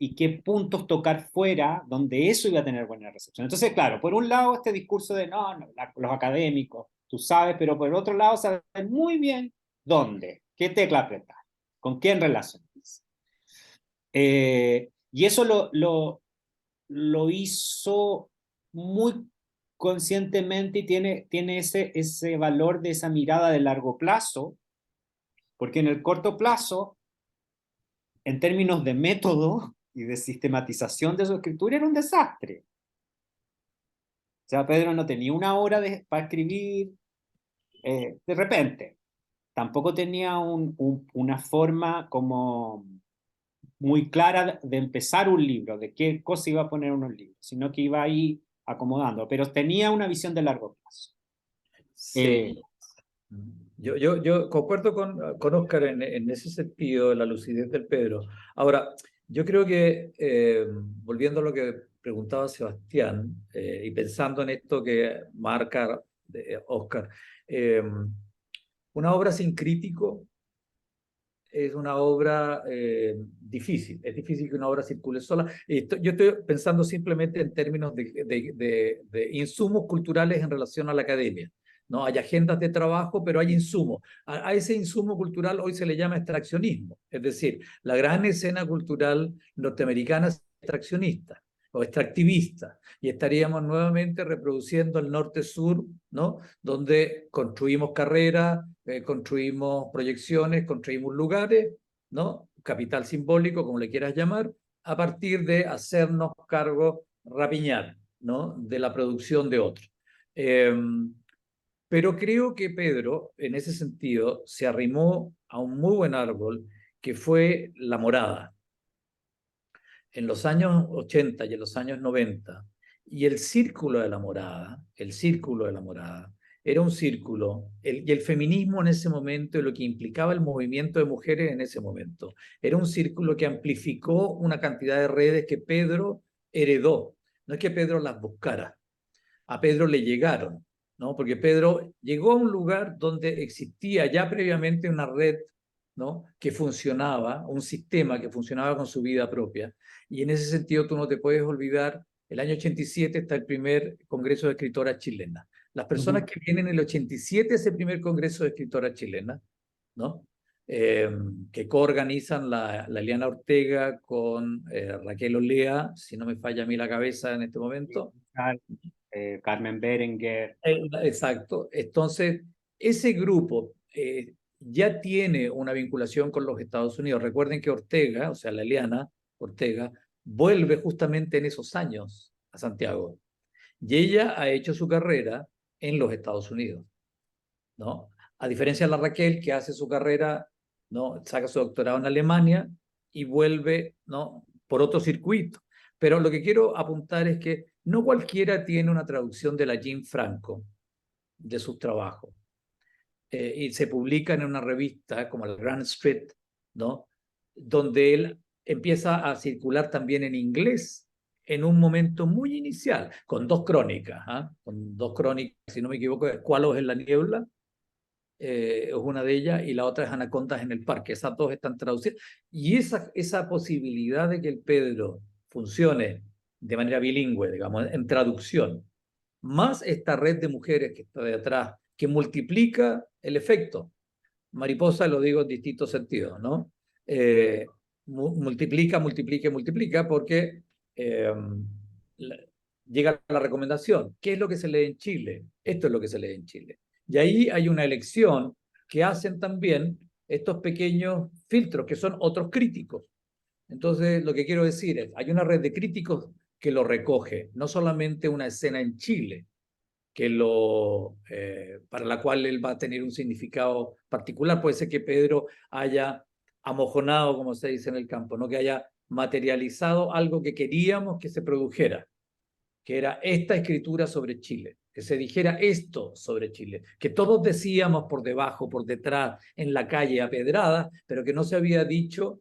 y qué puntos tocar fuera, donde eso iba a tener buena recepción. Entonces, claro, por un lado este discurso de los académicos, tú sabes, pero por el otro lado sabes muy bien dónde, qué tecla apretar, con quién relacionarse. Y eso lo hizo muy conscientemente y tiene ese valor de esa mirada de largo plazo, porque en el corto plazo, en términos de método y de sistematización de su escritura, era un desastre. O sea, Pedro no tenía una hora para escribir de repente. Tampoco tenía una forma como muy clara de empezar un libro, de qué cosa iba a poner en un libro, sino que iba ahí acomodando, pero tenía una visión de largo plazo. Sí. Yo concuerdo con Oscar en ese sentido, de la lucidez del Pedro. Ahora, yo creo que, volviendo a lo que preguntaba Sebastián, y pensando en esto que marca Oscar, una obra sin crítico es una obra difícil. Es difícil que una obra circule sola. Yo estoy pensando simplemente en términos de insumos culturales en relación a la academia. ¿No? Hay agendas de trabajo, pero hay insumos. A ese insumo cultural hoy se le llama extraccionismo. Es decir, la gran escena cultural norteamericana es extraccionista o extractivista, y estaríamos nuevamente reproduciendo el norte-sur, ¿no? Donde construimos carreras, construimos proyecciones, construimos lugares, ¿no? Capital simbólico, como le quieras llamar, a partir de hacernos cargo, rapiñar, ¿no? De la producción de otros. Pero creo que Pedro, en ese sentido, se arrimó a un muy buen árbol que fue la morada. En los años 80 y en los años 90, y el círculo de la morada, era un círculo, y el feminismo en ese momento y lo que implicaba el movimiento de mujeres en ese momento, era un círculo que amplificó una cantidad de redes que Pedro heredó. No es que Pedro las buscara, a Pedro le llegaron, ¿no? Porque Pedro llegó a un lugar donde existía ya previamente una red, ¿no? Que funcionaba, un sistema que funcionaba con su vida propia. Y en ese sentido tú no te puedes olvidar, el año 87 está el primer Congreso de Escritoras Chilenas. Las personas que vienen en el 87 a ese primer Congreso de Escritoras Chilenas, ¿no? Que coorganizan la Eliana Ortega con Raquel Olea, si no me falla a mí la cabeza en este momento. Carmen Berenguer. Exacto. Entonces, ese grupo ya tiene una vinculación con los Estados Unidos. Recuerden que Ortega, o sea, la Eliana Ortega, vuelve justamente en esos años a Santiago. Y ella ha hecho su carrera en los Estados Unidos, ¿no? A diferencia de la Raquel, que hace su carrera, ¿no? Saca su doctorado en Alemania y vuelve, ¿no? Por otro circuito. Pero lo que quiero apuntar es que no cualquiera tiene una traducción de la Jean Franco, de sus trabajos. Y se publican en una revista como el Grand Street, ¿no? Donde él empieza a circular también en inglés en un momento muy inicial, con dos crónicas, con dos crónicas, si no me equivoco, Escualos en la niebla, es una de ellas, y la otra es Anacondas en el parque. Esas dos están traducidas. Y esa posibilidad de que el Pedro funcione de manera bilingüe, digamos, en traducción, más esta red de mujeres que está detrás, que multiplica el efecto. Mariposa lo digo en distintos sentidos, ¿no? Multiplica, porque eh, llega la recomendación. ¿Qué es lo que se lee en Chile? Esto es lo que se lee en Chile. Y ahí hay una elección que hacen también estos pequeños filtros, que son otros críticos. Entonces, lo que quiero decir es, hay una red de críticos que lo recoge, no solamente una escena en Chile, para la cual él va a tener un significado particular. Puede ser que Pedro haya amojonado, como se dice en el campo, ¿no? Que haya materializado algo que queríamos que se produjera, que era esta escritura sobre Chile, que se dijera esto sobre Chile, que todos decíamos por debajo, por detrás, en la calle a pedradas, pero que no se había dicho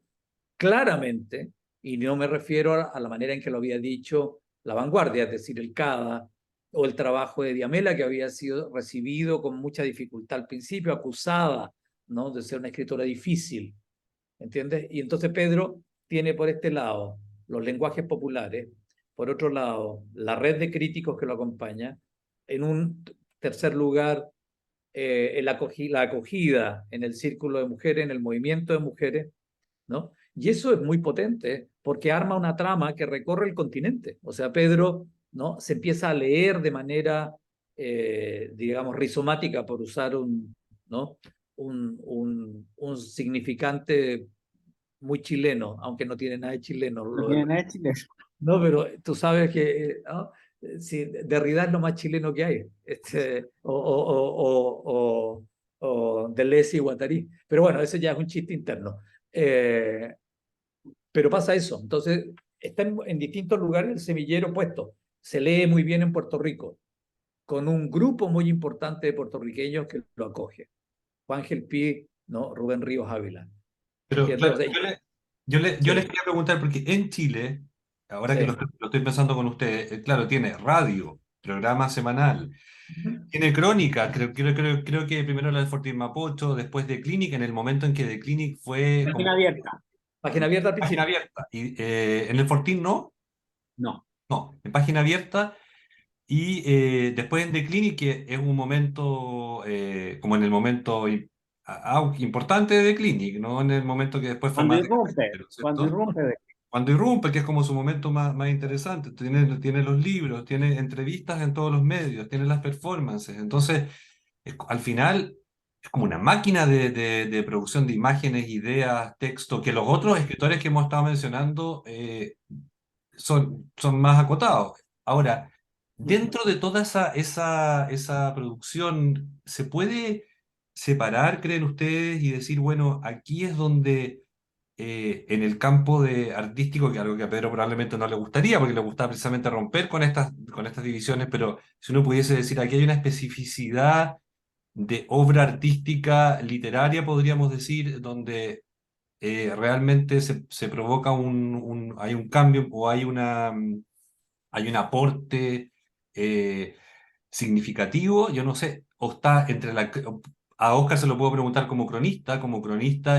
claramente, y no me refiero a la manera en que lo había dicho La Vanguardia, es decir, el CADA, o el trabajo de Diamela, que había sido recibido con mucha dificultad al principio, acusada, ¿no? De ser una escritora difícil, ¿entiendes? Y entonces Pedro tiene por este lado los lenguajes populares, por otro lado la red de críticos que lo acompaña, en un tercer lugar la acogida en el círculo de mujeres, en el movimiento de mujeres, ¿no? Y eso es muy potente porque arma una trama que recorre el continente. O sea, Pedro, ¿no? Se empieza a leer de manera, digamos, rizomática, por usar ¿no? un significante muy chileno, aunque no tiene nada de chileno. No tiene nada de chileno. No, pero tú sabes que ¿no? Sí, Derrida es lo más chileno que hay, o Deleuze y Guattari. Pero bueno, ese ya es un chiste interno. Pero pasa eso. Entonces, está en distintos lugares el semillero puesto. Se lee muy bien en Puerto Rico, con un grupo muy importante de puertorriqueños que lo acoge. Juan Gelpi, ¿no? Rubén Ríos Ávila. Pero ¿Entiendes? O claro, sea, yo les quería preguntar, porque en Chile, ahora que sí. lo estoy pensando con ustedes, claro, tiene radio, programa semanal, Ujú. tiene crónica, creo que primero la de Fortín Mapocho, después de Clinic, en el momento en que de Clinic fue Página como abierta. Página abierta al página principio. abierta, y en el Fortín no, No. no, en página abierta, y después en The Clinic, que es un momento, como en el momento importante de The Clinic, no en el momento que después fue Cuando más irrumpe, de cuando ¿cierto? irrumpe. Cuando irrumpe, que es como su momento más interesante, tiene los libros, tiene entrevistas en todos los medios, tiene las performances, entonces al final es como una máquina de producción de imágenes, ideas, texto, que los otros escritores que hemos estado mencionando son más acotados. Ahora, Dentro de toda esa producción, ¿se puede separar, creen ustedes, y decir, bueno, aquí es donde en el campo de artístico, que algo que a Pedro probablemente no le gustaría, porque le gustaba precisamente romper con estas divisiones, pero si uno pudiese decir, aquí hay una especificidad de obra artística literaria, podríamos decir, donde realmente se provoca hay un cambio o hay un aporte eh, significativo, yo no sé, o está entre a Oscar se lo puedo preguntar como cronista,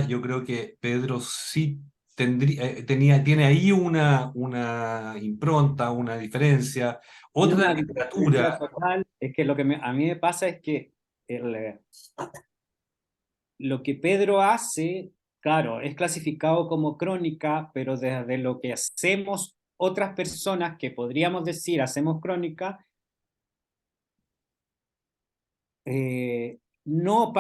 yo creo que Pedro sí tiene ahí una impronta, una diferencia, Tiene otra una de diferencia literatura. total, es que a mí me pasa es que lo que Pedro hace, claro, es clasificado como crónica, pero desde lo que hacemos otras personas que podríamos decir hacemos crónica, no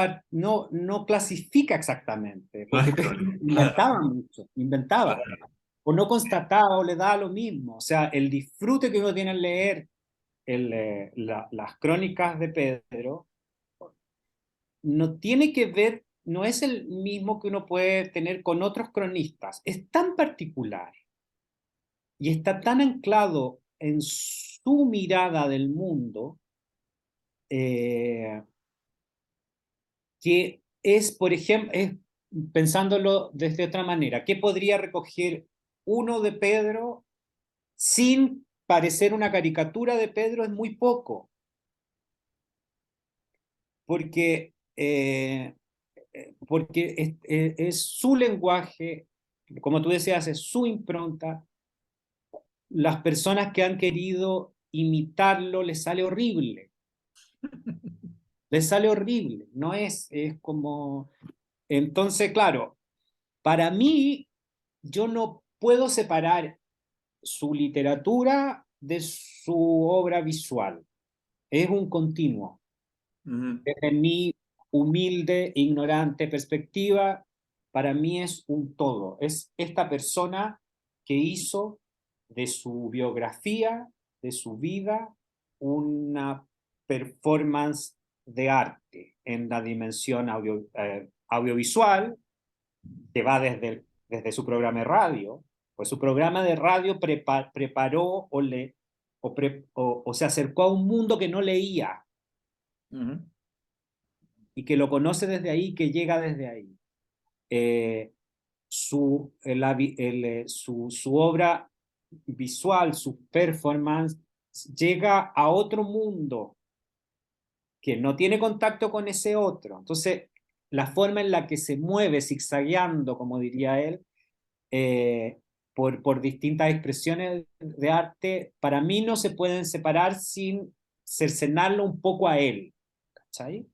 clasifica exactamente, No es porque Pedro crónica, claro, inventaba mucho, inventaba, claro. o no constataba o le daba lo mismo. O sea, el disfrute que uno tiene al leer las crónicas de Pedro no tiene que ver, no es el mismo que uno puede tener con otros cronistas. Es tan particular y está tan anclado en su mirada del mundo eh, que es, por ejemplo, pensándolo desde otra manera, ¿qué podría recoger uno de Pedro sin parecer una caricatura de Pedro? Es muy poco, porque porque es su lenguaje, como tú decías, es su impronta. Las personas que han querido imitarlo les sale horrible, les sale horrible, no es como... Entonces, claro, para mí, yo no puedo separar su literatura de su obra visual, es un continuo. Desde mi humilde, ignorante perspectiva, para mí es un todo. Es esta persona que hizo de su biografía, de su vida, una performance de arte en la dimensión audiovisual, que va desde su programa de radio. Pues su programa de radio preparó o se acercó a un mundo que no leía y que lo conoce desde ahí, que llega desde ahí. Su obra visual, su performance, llega a otro mundo que no tiene contacto con ese otro. Entonces, la forma en la que se mueve, zigzagueando, como diría él, por distintas expresiones de arte, para mí no se pueden separar sin cercenarlo un poco a él. ¿Cachai?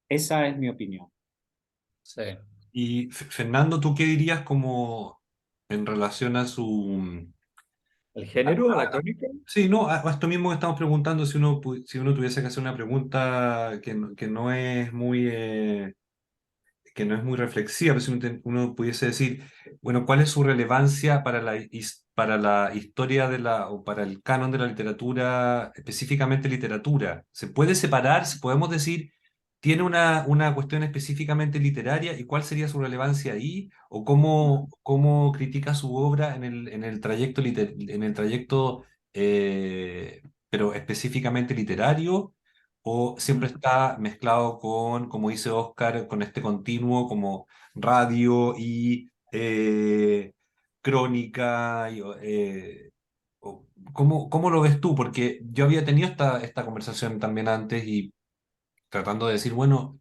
Esa es mi opinión. Sí. Y Fernando, ¿tú qué dirías como en relación a su... ¿El género, a la crónica? Sí, no, a esto mismo que estamos preguntando, si uno tuviese que hacer una pregunta que no es que no es muy reflexiva, pero si uno pudiese decir, bueno, ¿cuál es su relevancia para para la historia o para el canon de la literatura, específicamente literatura? ¿Se puede separar? ¿Podemos decir, tiene una cuestión específicamente literaria y cuál sería su relevancia ahí? ¿O cómo critica su obra en el trayecto, en el trayecto pero específicamente literario? ¿O siempre está mezclado con, como dice Oscar, con este continuo como radio y crónica? ¿Cómo lo ves tú? Porque yo había tenido esta conversación también antes y tratando de decir, bueno,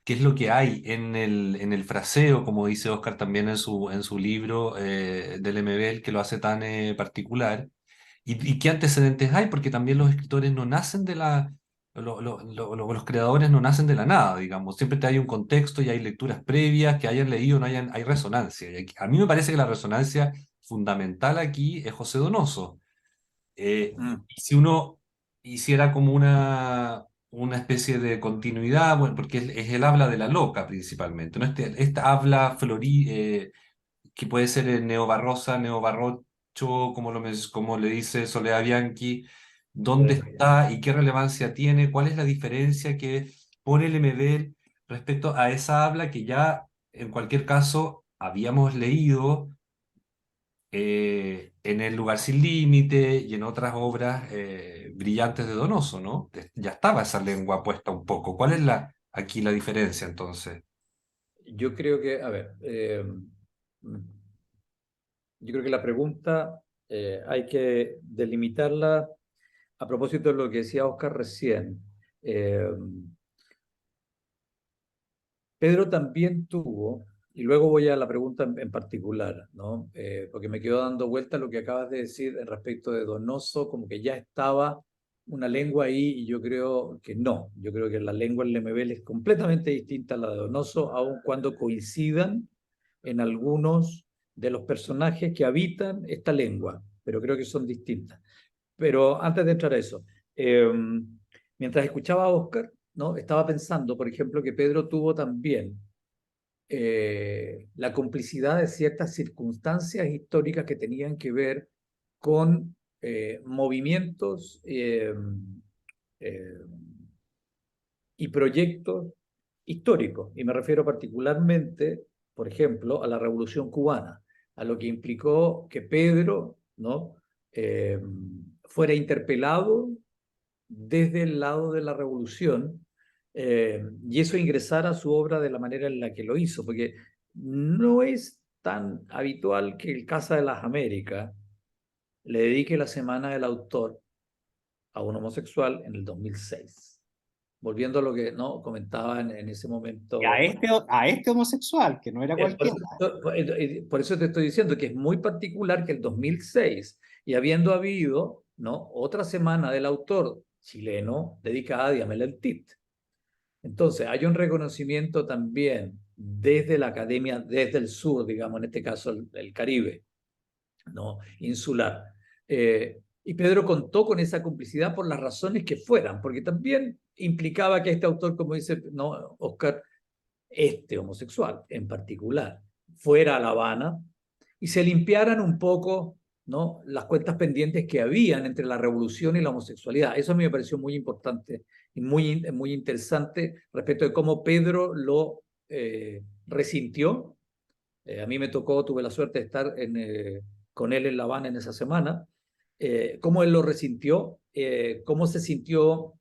¿qué es lo que hay en el fraseo, como dice Oscar también en su libro del MBL, que lo hace tan particular? Y qué antecedentes hay? Porque también los escritores no nacen de la... los creadores no nacen de la nada, digamos. Siempre te hay un contexto y hay lecturas previas que hayan leído, no hayan, hay resonancia. A mí me parece que la resonancia fundamental aquí es José Donoso. Y si uno hiciera como una especie de continuidad, bueno, porque es el habla de la loca principalmente, ¿no? Esta habla que puede ser neobarrosa, neobarroca, como le dice Soledad Bianchi, dónde está y qué relevancia tiene, cuál es la diferencia que pone el MBL respecto a esa habla que ya en cualquier caso habíamos leído en El lugar sin límite y en otras obras brillantes de Donoso, ¿no? Ya estaba esa lengua puesta un poco. ¿Cuál es aquí la diferencia entonces? Yo creo que, a ver, yo creo que la pregunta hay que delimitarla a propósito de lo que decía Oscar recién. Eh, Pedro también tuvo, y luego voy a la pregunta en particular, ¿no? Porque me quedo dando vuelta a lo que acabas de decir en respecto de Donoso, como que ya estaba una lengua ahí, y yo creo que no. Yo creo que la lengua en Lemebel es completamente distinta a la de Donoso, aun cuando coincidan en algunos de los personajes que habitan esta lengua, pero creo que son distintas. Pero antes de entrar a eso, mientras escuchaba a Oscar, ¿no? Estaba pensando, por ejemplo, que Pedro tuvo también la complicidad de ciertas circunstancias históricas que tenían que ver con movimientos eh, y proyectos históricos. Y me refiero particularmente, por ejemplo, a la Revolución Cubana, a lo que implicó que Pedro, ¿no? Fuera interpelado desde el lado de la revolución, y eso ingresara a su obra de la manera en la que lo hizo, porque no es tan habitual que el Casa de las Américas le dedique la Semana del Autor a un homosexual en el 2006. Volviendo a lo que no comentaba en ese Y momento. a este homosexual, que no era Por cualquiera. eso, por eso te estoy diciendo que es muy particular que el 2006, y habiendo habido, ¿no?, otra semana del autor chileno dedicada a Diamel El Tit. Entonces, hay un reconocimiento también desde la academia, desde el sur, digamos, en este caso el Caribe, ¿no?, insular. Y Pedro contó con esa complicidad por las razones que fueran, porque también implicaba que este autor, como dice, no, Oscar, este homosexual en particular, fuera a La Habana y se limpiaran un poco, ¿no?, las cuentas pendientes que habían entre la revolución y la homosexualidad. Eso a mí me pareció muy importante y muy interesante respecto de cómo Pedro lo resintió. A mí me tocó, tuve la suerte de estar con él en La Habana en esa semana, cómo él lo resintió, cómo se sintió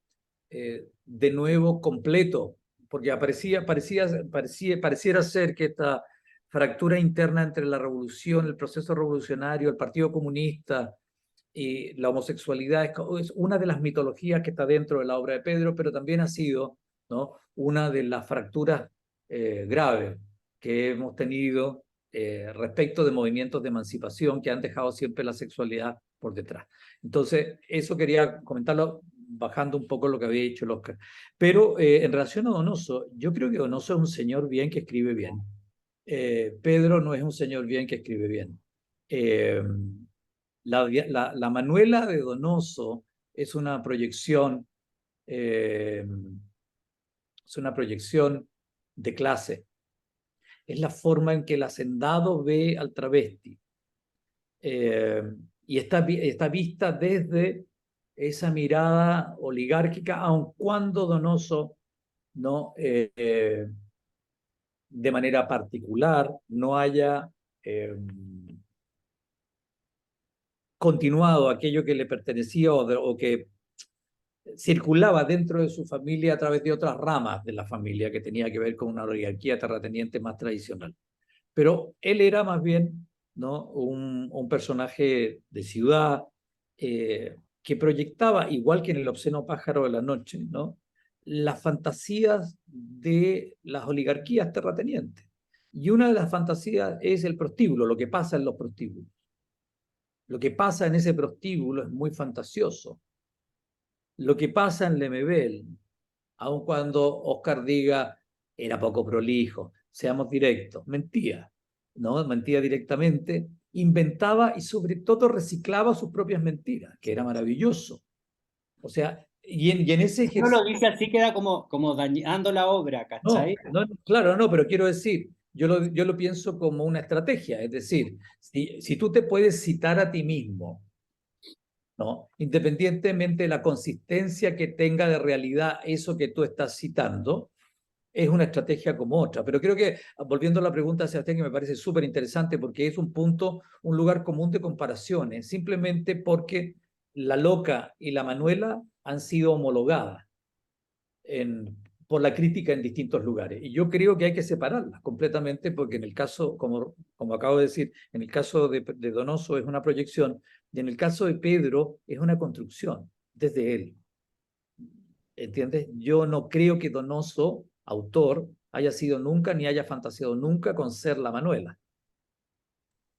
de nuevo completo, porque pareciera ser que esta fractura interna entre la revolución, el proceso revolucionario, el Partido Comunista y la homosexualidad es una de las mitologías que está dentro de la obra de Pedro, pero también ha sido, ¿no?, una de las fracturas graves que hemos tenido respecto de movimientos de emancipación que han dejado siempre la sexualidad por detrás. Entonces, eso quería comentarlo bajando un poco lo que había dicho el Oscar. Pero en relación a Donoso, yo creo que Donoso es un señor bien que escribe bien. Pedro no es un señor bien que escribe bien. La Manuela de Donoso es una proyección, de clase. Es la forma en que el hacendado ve al travesti. Y está vista desde esa mirada oligárquica, aun cuando Donoso no, de manera particular no haya continuado aquello que le pertenecía o que circulaba dentro de su familia a través de otras ramas de la familia que tenía que ver con una oligarquía terrateniente más tradicional. Pero él era más bien, ¿no?, un personaje de ciudad que proyectaba, igual que en El obsceno pájaro de la noche, ¿no?, las fantasías de las oligarquías terratenientes. Y una de las fantasías es el prostíbulo, lo que pasa en los prostíbulos. Lo que pasa en ese prostíbulo es muy fantasioso. Lo que pasa en Lemebel, aun cuando Oscar diga era poco prolijo, seamos directos, mentía, ¿no? Mentía directamente, inventaba y sobre todo reciclaba sus propias mentiras, que era maravilloso. O sea, y en ese No ejercicio... lo dice así, queda como dañando la obra, No, ¿cachai? no, claro, no, pero quiero decir, yo lo pienso como una estrategia, es decir, si tú te puedes citar a ti mismo, ¿no? Independientemente de la consistencia que tenga de realidad eso que tú estás citando, es una estrategia como otra. Pero creo que, volviendo a la pregunta de Sebastián, que me parece súper interesante porque es un punto, un lugar común de comparaciones, simplemente porque la Loca y la Manuela han sido homologadas por la crítica en distintos lugares. Y yo creo que hay que separarlas completamente porque en el caso, como acabo de decir, en el caso de Donoso es una proyección y en el caso de Pedro es una construcción desde él. ¿Entiendes? Yo no creo que Donoso, autor, haya sido nunca ni haya fantaseado nunca con ser la Manuela.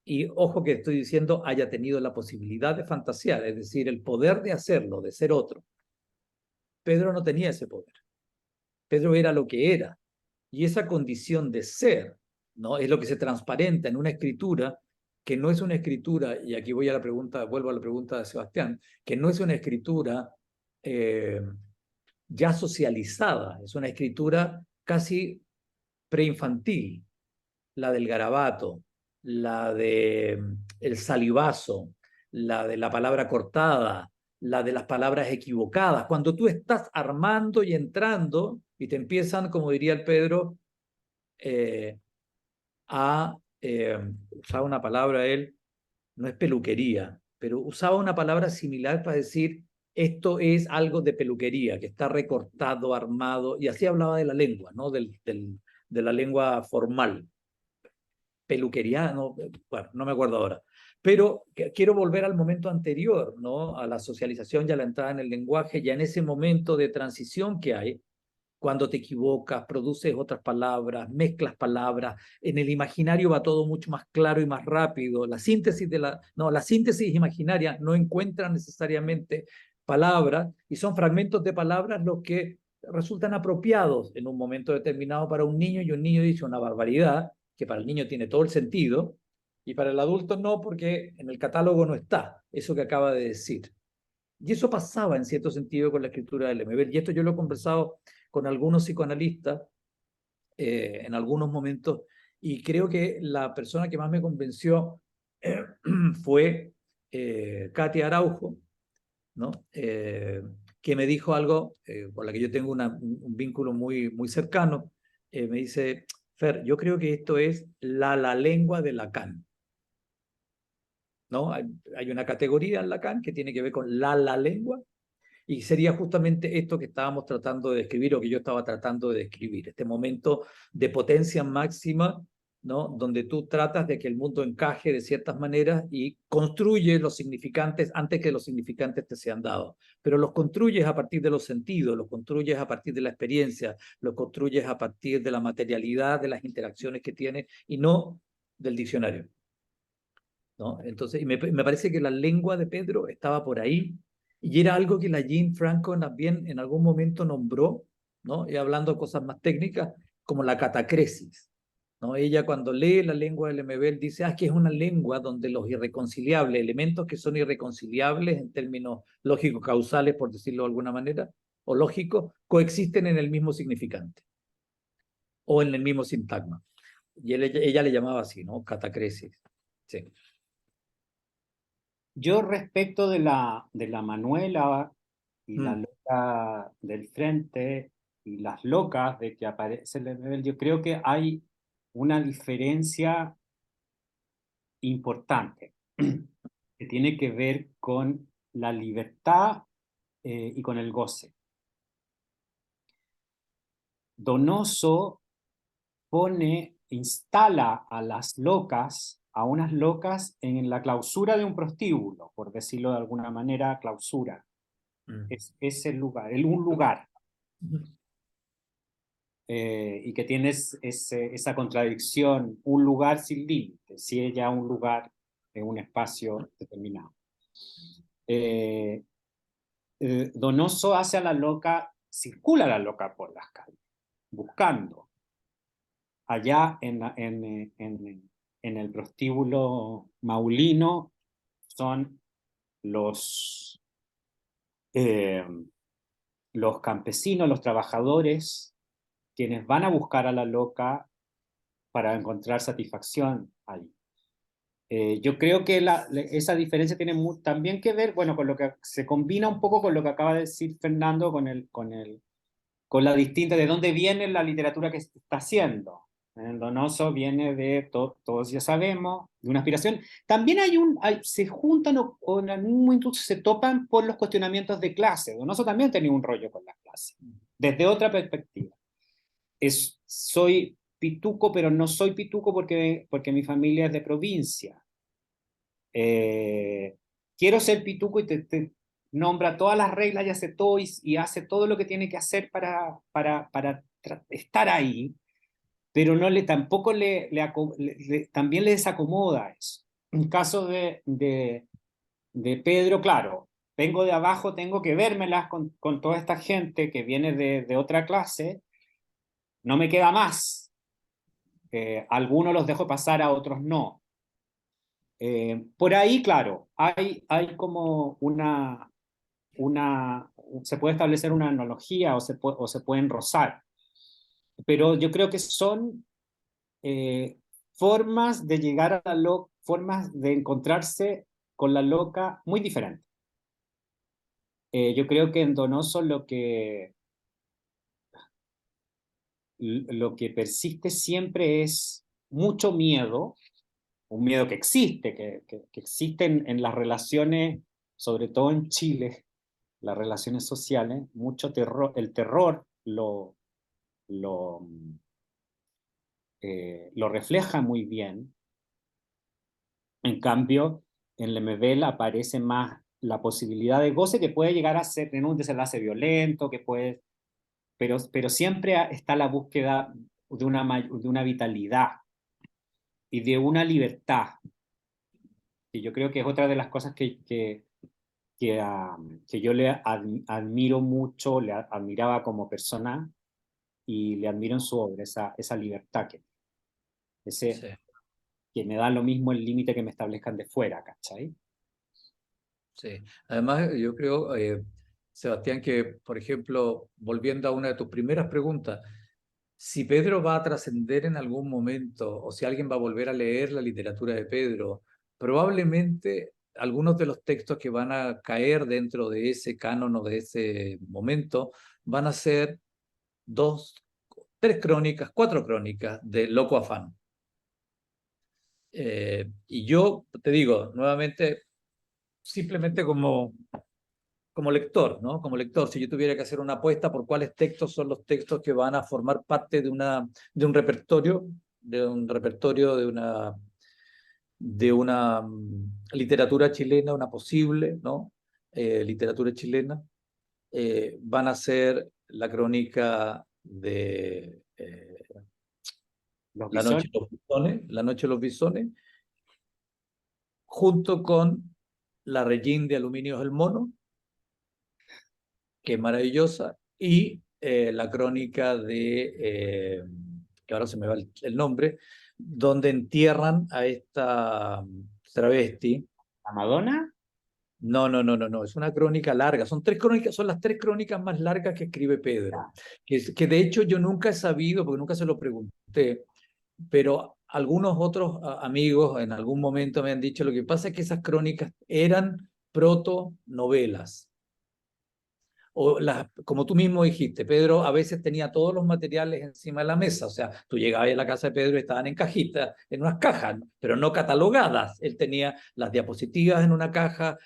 Y ojo que estoy diciendo haya tenido la posibilidad de fantasear, es decir, el poder de hacerlo, de ser otro. Pedro no tenía ese poder. Pedro era lo que era. Y esa condición de ser, ¿no? Es lo que se transparenta en una escritura que no es una escritura, y aquí voy a la pregunta, vuelvo a la pregunta de Sebastián, que no es una escritura ya socializada, es una escritura casi preinfantil, la del garabato, la de el salivazo, la de la palabra cortada, la de las palabras equivocadas. Cuando tú estás armando y entrando y te empiezan, como diría el Pedro, a usaba una palabra él, no es peluquería, pero usaba una palabra similar para decir esto es algo de peluquería, que está recortado, armado, y así hablaba de la lengua, ¿no? De la lengua formal. Peluquería, no, bueno, no me acuerdo ahora. Pero quiero volver al momento anterior, ¿no? A la socialización y a la entrada en el lenguaje, ya en ese momento de transición que hay, cuando te equivocas, produces otras palabras, mezclas palabras, en el imaginario va todo mucho más claro y más rápido. La síntesis imaginaria no encuentra necesariamente palabras y son fragmentos de palabras los que resultan apropiados en un momento determinado para un niño y un niño dice una barbaridad que para el niño tiene todo el sentido y para el adulto no porque en el catálogo no está eso que acaba de decir. Y eso pasaba en cierto sentido con la escritura del Lemebel. Y esto yo lo he conversado con algunos psicoanalistas en algunos momentos. Y creo que la persona que más me convenció fue Katia Araujo, ¿no? Que me dijo algo con la que yo tengo un vínculo muy, muy cercano. Me dice, Fer, yo creo que esto es la lengua de Lacan. ¿No? Hay una categoría en Lacan que tiene que ver con la lengua. Y sería justamente esto que estábamos tratando de describir o que yo estaba tratando de describir, este momento de potencia máxima, ¿no? Donde tú tratas de que el mundo encaje de ciertas maneras y construyes los significantes antes que los significantes te sean dados. Pero los construyes a partir de los sentidos, los construyes a partir de la experiencia, los construyes a partir de la materialidad de las interacciones que tienes y no del diccionario, ¿no? Entonces, me parece que la lengua de Pedro estaba por ahí y era algo que la Jean Franco también en algún momento nombró, ¿no? Y hablando de cosas más técnicas, como la catacresis, ¿no? Ella cuando lee la lengua del Lemebel dice, que es una lengua donde los irreconciliables, elementos que son irreconciliables en términos lógico-causales, por decirlo de alguna manera, o lógicos, coexisten en el mismo significante o en el mismo sintagma. Y ella le llamaba así, ¿no? Catacresis. Sí. Yo respecto de la Manuela y la loca del frente y las locas de que aparece el Lemebel, yo creo que hay una diferencia importante que tiene que ver con la libertad y con el goce. Donoso instala a las locas, a unas locas en la clausura de un prostíbulo, por decirlo de alguna manera, clausura. Es el lugar, un lugar. Y que tienes esa contradicción, un lugar sin límites, si ella un lugar en un espacio determinado. Donoso hace a la loca, circula la loca por las calles, buscando. Allá en el prostíbulo maulino son eh, los campesinos, los trabajadores, quienes van a buscar a la loca para encontrar satisfacción ahí. Yo creo que esa diferencia tiene también que ver, bueno, con lo que se combina un poco con lo que acaba de decir Fernando, con la distinta, de dónde viene la literatura que se está haciendo. El Donoso viene de, todos ya sabemos, de una aspiración. También se juntan o en algún momento se topan por los cuestionamientos de clase. Donoso también tenía un rollo con la clase, desde otra perspectiva. Soy pituco, pero no soy pituco porque mi familia es de provincia. Quiero ser pituco y te nombra todas las reglas y hace todo y hace todo lo que tiene que hacer para estar ahí, pero tampoco también le desacomoda eso. En caso de Pedro, claro, vengo de abajo, tengo que vérmelas con toda esta gente que viene de otra clase, no me queda más. Algunos los dejo pasar, a otros no. Por ahí, claro, hay como se puede establecer una analogía o se pueden rozar, pero yo creo que son formas de llegar a formas de encontrarse con la loca muy diferentes. Yo creo que en Donoso lo que persiste siempre es mucho miedo, un miedo que existe, que existe en las relaciones, sobre todo en Chile, las relaciones sociales, mucho terror, el terror lo, lo refleja muy bien. En cambio, en Lemebel aparece más la posibilidad de goce que puede llegar a ser en un desenlace violento, pero siempre está la búsqueda de una vitalidad y de una libertad, y yo creo que es otra de las cosas que yo le admiro mucho, admiraba como persona y le admiro en su obra, esa libertad Sí. que me da lo mismo el límite que me establezcan de fuera, ¿cachai? Sí, además yo creo, Sebastián, que por ejemplo, volviendo a una de tus primeras preguntas, si Pedro va a trascender en algún momento o si alguien va a volver a leer la literatura de Pedro, probablemente algunos de los textos que van a caer dentro de ese canon o de ese momento van a ser 2, 3 crónicas, 4 crónicas de Loco Afán. Y yo te digo, nuevamente, simplemente como lector, ¿no? Como lector, si yo tuviera que hacer una apuesta por cuáles textos son los textos que van a formar parte de un repertorio, de una literatura chilena, una posible, ¿no? Literatura chilena, van a ser la crónica de Los La noche Bisones. de los bisones, La noche de los bisones, junto con La Regín de Aluminios del Mono, que es maravillosa, y la crónica que ahora se me va el nombre, donde entierran a esta travesti. ¿La Madonna? No, no, no, no, no, es una crónica larga, son las 3 crónicas más largas que escribe Pedro, que de hecho yo nunca he sabido, porque nunca se lo pregunté, pero algunos otros amigos en algún momento me han dicho, lo que pasa es que esas crónicas eran proto-novelas. Como tú mismo dijiste, Pedro a veces tenía todos los materiales encima de la mesa, o sea, tú llegabas a la casa de Pedro y estaban en cajitas, en unas cajas, pero no catalogadas. Él tenía las diapositivas en una caja,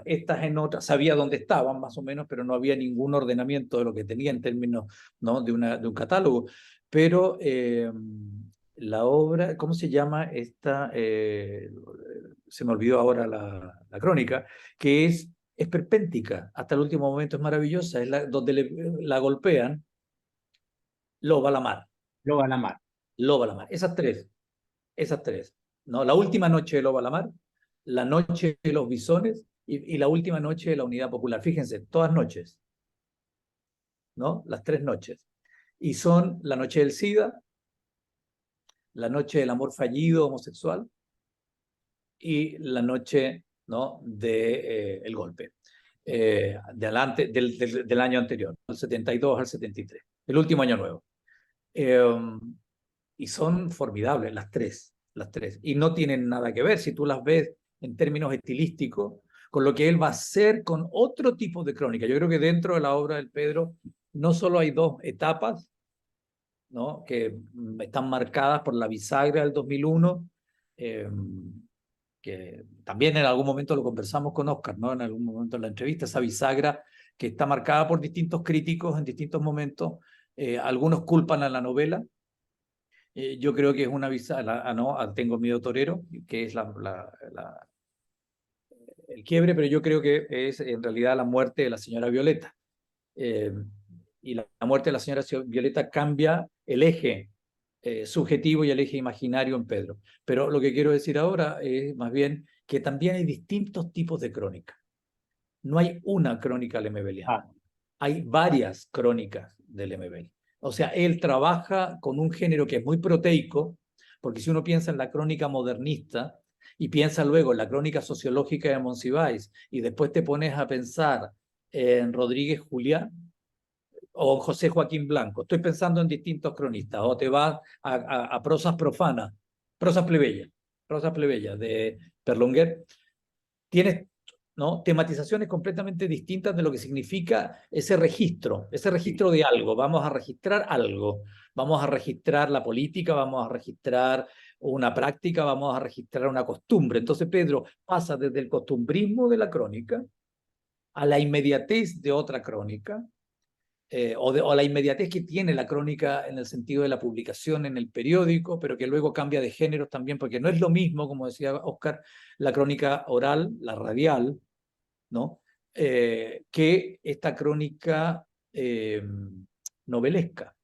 estas en otra, sabía dónde estaban más o menos, pero no había ningún ordenamiento de lo que tenía en términos, ¿no? de un catálogo. Pero la obra, ¿cómo se llama esta? Se me olvidó ahora la crónica, que es esperpéntica, hasta el último momento es maravillosa, es donde la golpean, Loba la mar, Loba la Mar. Loba la mar, esas tres, ¿no? La última noche de Loba la mar, la noche de los bisones y la última noche de la Unidad Popular, fíjense, todas noches, ¿no? Las 3 noches. Y son la noche del SIDA, la noche del amor fallido homosexual y la noche, ¿no? de el golpe. Del año anterior, del 72 al 73, el último año nuevo. y son formidables las tres, y no tienen nada que ver, si tú las ves en términos estilísticos, con lo que él va a hacer con otro tipo de crónica. Yo creo que dentro de la obra del Pedro no solo hay dos etapas, ¿no?, que están marcadas por la bisagra del 2001, que también en algún momento lo conversamos con Oscar, ¿no?, en algún momento en la entrevista, esa bisagra que está marcada por distintos críticos en distintos momentos. Algunos culpan a la novela. Yo creo que es una bisagra, no, Tengo miedo torero, que es el quiebre, pero yo creo que es en realidad la muerte de la señora Violeta. Y la muerte de la señora Violeta cambia el eje subjetivo y el eje imaginario en Pedro. Pero lo que quiero decir ahora es más bien que también hay distintos tipos de crónica. No hay una crónica lemebeliana, hay varias crónicas del Lemebel. O sea, él trabaja con un género que es muy proteico, porque si uno piensa en la crónica modernista y piensa luego en la crónica sociológica de Monsiváis y después te pones a pensar en Rodríguez Juliá o José Joaquín Blanco, estoy pensando en distintos cronistas, o te vas a prosas profanas, prosas plebeyas de Perlonguer, tienes, ¿no?, tematizaciones completamente distintas de lo que significa ese registro de algo. Vamos a registrar algo, vamos a registrar la política, vamos a registrar una práctica, vamos a registrar una costumbre. Entonces Pedro pasa desde el costumbrismo de la crónica a la inmediatez de otra crónica, o la inmediatez que tiene la crónica en el sentido de la publicación en el periódico, pero que luego cambia de géneros también, porque no es lo mismo, como decía Oscar, la crónica oral, la radial, ¿no?, que esta crónica novelesca,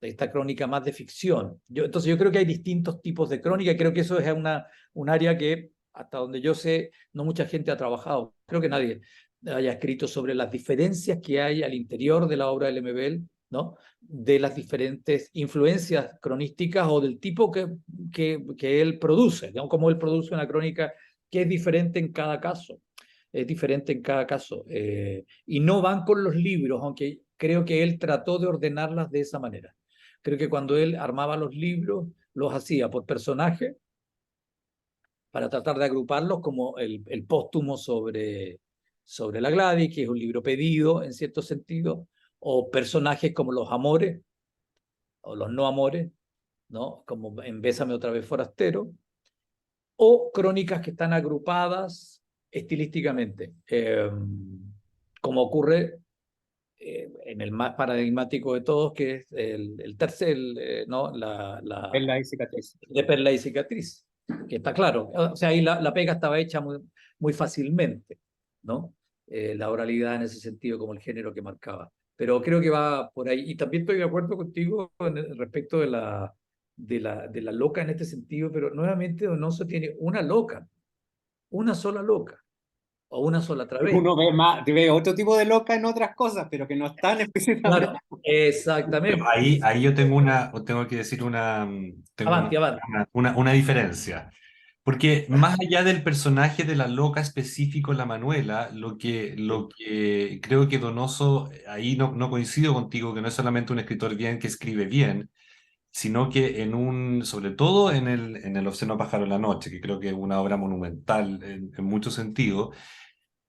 esta crónica más de ficción. Entonces yo creo que hay distintos tipos de crónica, creo que eso es un área que, hasta donde yo sé, no mucha gente ha trabajado. Creo que nadie haya escrito sobre las diferencias que hay al interior de la obra de Lemebel, ¿no?, de las diferentes influencias cronísticas o del tipo que él produce, ¿no?, como él produce una crónica que es diferente en cada caso. Es diferente en cada caso. Y no van con los libros, aunque creo que él trató de ordenarlas de esa manera. Creo que cuando él armaba los libros, los hacía por personaje, para tratar de agruparlos, como el póstumo sobre la Gladys, que es un libro pedido en cierto sentido, o personajes como los amores, o los no amores, ¿no?, como en Bésame otra vez forastero, o crónicas que están agrupadas estilísticamente, como ocurre en el más paradigmático de todos, que es el tercer, ¿no?, Perla y cicatriz. de Perla y cicatriz, que está claro. O sea, ahí la pega estaba hecha muy fácilmente, ¿no? La oralidad en ese sentido como el género que marcaba. Pero creo que va por ahí. Y también estoy de acuerdo contigo respecto de la loca en este sentido, pero nuevamente Donoso tiene una loca, una sola loca, o una sola travesti. Uno ve otro tipo de loca en otras cosas, pero que no están específicamente. Claro, exactamente. Ahí yo tengo que decir tengo Avanti, avanti. una diferencia. Porque más allá del personaje de la loca específico, la Manuela, lo que creo que Donoso, ahí no coincido contigo, que no es solamente un escritor bien que escribe bien, sino que sobre todo en el Obsceno pájaro en la noche, que creo que es una obra monumental en muchos sentidos,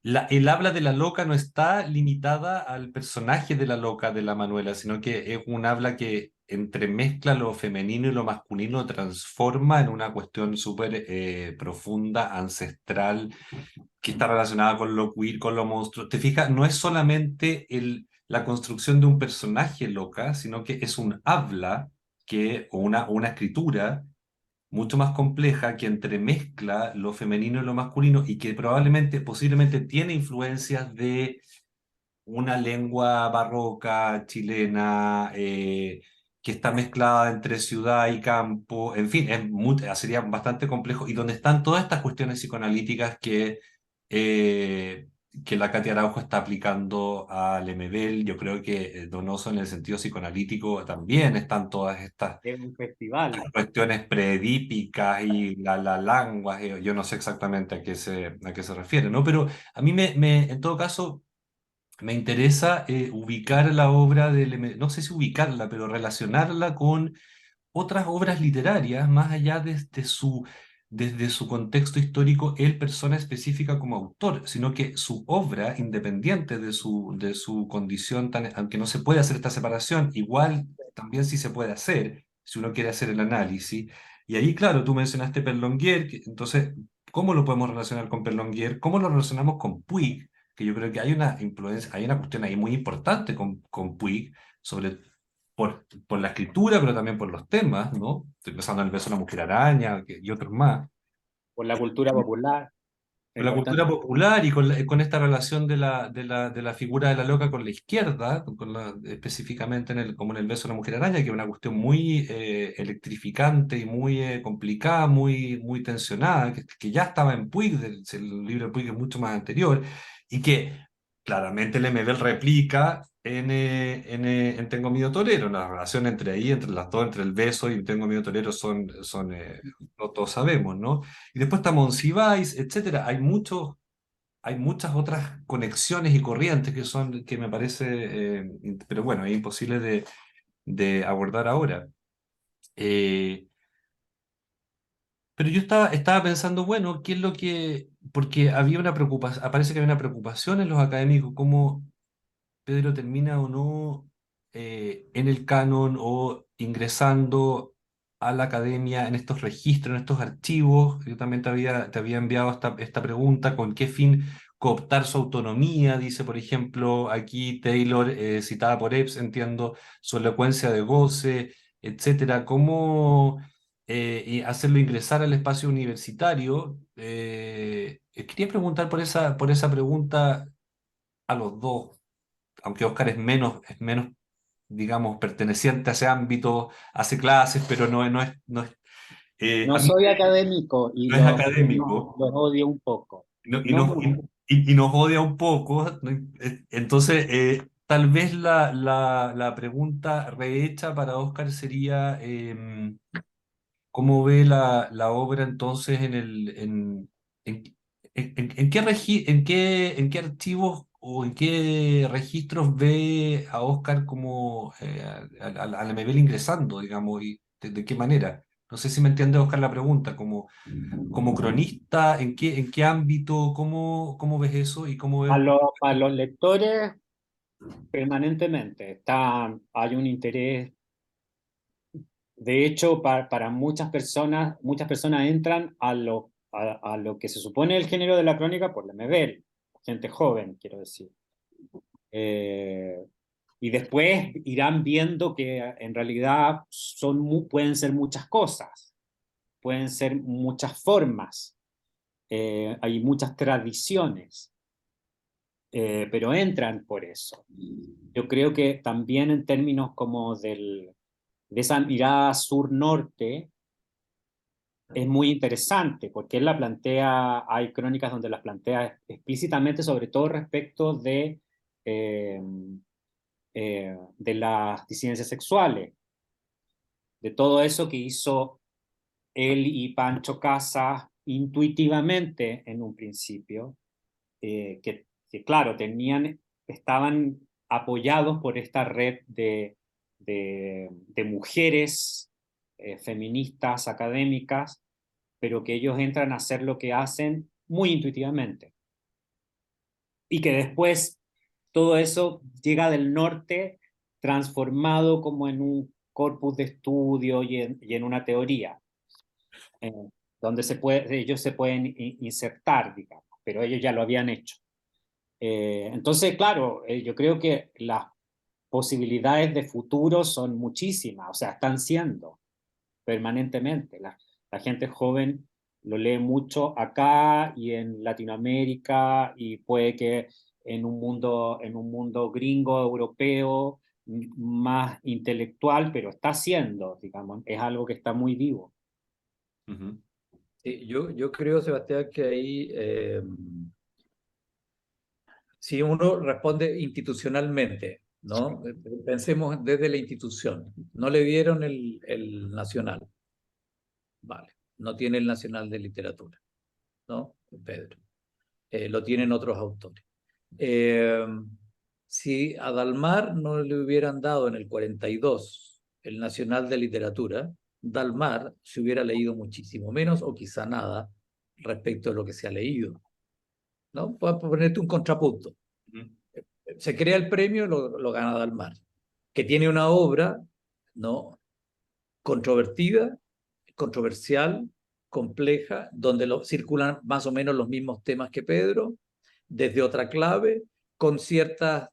el habla de la loca no está limitada al personaje de la loca de la Manuela, sino que es un habla que entremezcla lo femenino y lo masculino, lo transforma en una cuestión súper profunda, ancestral, que está relacionada con lo queer, con lo monstruo. Te fijas, no es solamente la construcción de un personaje loca, sino que es un habla o una escritura mucho más compleja que entremezcla lo femenino y lo masculino y que posiblemente tiene influencias de una lengua barroca chilena que está mezclada entre ciudad y campo, en fin, sería bastante complejo y donde están todas estas cuestiones psicoanalíticas que la Katia Araujo está aplicando a Lemebel. Yo creo que Donoso en el sentido psicoanalítico también están todas estas Es un festival. cuestiones preedípicas y la lenguas, yo no sé exactamente a qué se refiere, ¿no? Pero a mí en todo caso, me interesa ubicar la obra no sé si ubicarla, pero relacionarla con otras obras literarias, más allá desde su contexto histórico, él persona específica como autor, sino que su obra, independiente de su condición, aunque no se puede hacer esta separación, igual también sí se puede hacer, si uno quiere hacer el análisis. Y ahí, claro, tú mencionaste Perlonguier, entonces, ¿cómo lo podemos relacionar con Perlonguier? ¿Cómo lo relacionamos con Puig? Que yo creo que hay una influencia, hay una cuestión ahí muy importante con Puig, sobre por la escritura, pero también por los temas, ¿no? Estoy pensando en El beso de la mujer araña y otros más. Por la cultura popular, es Con la cultura importante. popular y con esta relación de la figura de la loca con la izquierda, específicamente como en El beso de la mujer araña, que es una cuestión muy electrificante y muy complicada, muy tensionada, que ya estaba en Puig, el libro de Puig es mucho más anterior, y que claramente Lemebel replica en Tengo Miedo Torero. La relación entre ahí, entre las dos, entre el beso y Tengo Miedo Torero no todos sabemos, ¿no? Y después está Monsiváis, etcétera. Hay muchas otras conexiones y corrientes que me parece, pero bueno, es imposible de abordar ahora. Eh, pero yo estaba pensando, bueno, ¿qué es lo que...? Porque había una preocupación, parece que había una preocupación en los académicos, cómo Pedro termina o no en el canon o ingresando a la academia en estos registros, en estos archivos. Yo también te había enviado esta pregunta, ¿con qué fin cooptar su autonomía? Dice, por ejemplo, aquí Taylor, citada por Epps, entiendo, su elocuencia de goce, etcétera. ¿Cómo y hacerlo ingresar al espacio universitario? Quería preguntar por esa pregunta a los dos, aunque Oscar es menos, digamos, perteneciente a ese ámbito, hace clases, pero No a mí soy académico y no es académico, los odio un poco. y, No mucho. y nos odia un poco, ¿no? Entonces, tal vez la pregunta rehecha para Oscar sería, ¿cómo ve la obra entonces en, en qué archivos o en qué registros ve a Oscar como a la Mebel ingresando, digamos, y de qué manera? No sé si me entiende Oscar la pregunta, como cronista, en qué ámbito, cómo ves eso y cómo ves... A los lectores permanentemente hay un interés. De hecho, para muchas personas entran a lo que se supone el género de la crónica por Lemebel, gente joven, quiero decir. Eh, y después irán viendo que en realidad pueden ser muchas cosas, pueden ser muchas formas, hay muchas tradiciones, pero entran por eso. Yo creo que también en términos como de esa mirada sur-norte, es muy interesante, porque él la plantea, hay crónicas donde las plantea explícitamente, sobre todo respecto eh, de las disidencias sexuales, de todo eso que hizo él y Pancho Casas intuitivamente en un principio, que claro, estaban apoyados por esta red de mujeres feministas académicas, pero que ellos entran a hacer lo que hacen muy intuitivamente. Y que después todo eso llega del norte transformado como en un corpus de estudio y en una teoría, eh, donde ellos se pueden insertar, digamos, pero ellos ya lo habían hecho. Entonces, claro, yo creo que las posibilidades de futuro son muchísimas, o sea, están siendo permanentemente. La gente joven lo lee mucho acá y en Latinoamérica y puede que en un mundo gringo, europeo, más intelectual, pero está haciendo, digamos, es algo que está muy vivo. Ujú, Sí, yo creo, Sebastián, que ahí, si uno responde institucionalmente, ¿no? Pensemos desde la institución. No le dieron el nacional. Vale. No tiene el nacional de literatura, ¿no? Pedro. Lo tienen otros autores. Eh, si a Dalmar no le hubieran dado en el 42 el nacional de literatura, Dalmar se hubiera leído muchísimo menos o quizá nada respecto a lo que se ha leído, ¿no? Para ponerte un contrapunto. Se crea el premio, lo gana Dalmar, que tiene una obra, ¿no? Controvertida, controversial, compleja, donde circulan más o menos los mismos temas que Pedro, desde otra clave, con ciertas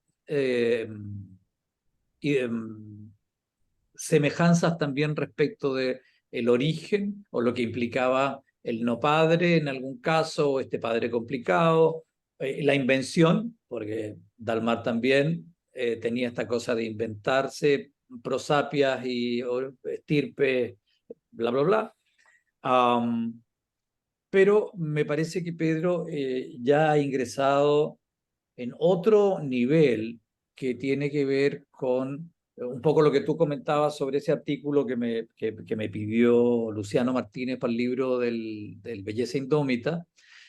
y, semejanzas también respecto de el origen o lo que implicaba el no padre en algún caso, o este padre complicado, la invención, porque Dalmar también tenía esta cosa de inventarse prosapias y estirpes, bla, bla, bla. Pero me parece que Pedro ya ha ingresado en otro nivel que tiene que ver con un poco lo que tú comentabas sobre ese artículo que me pidió Luciano Martínez para el libro del Belleza Indómita,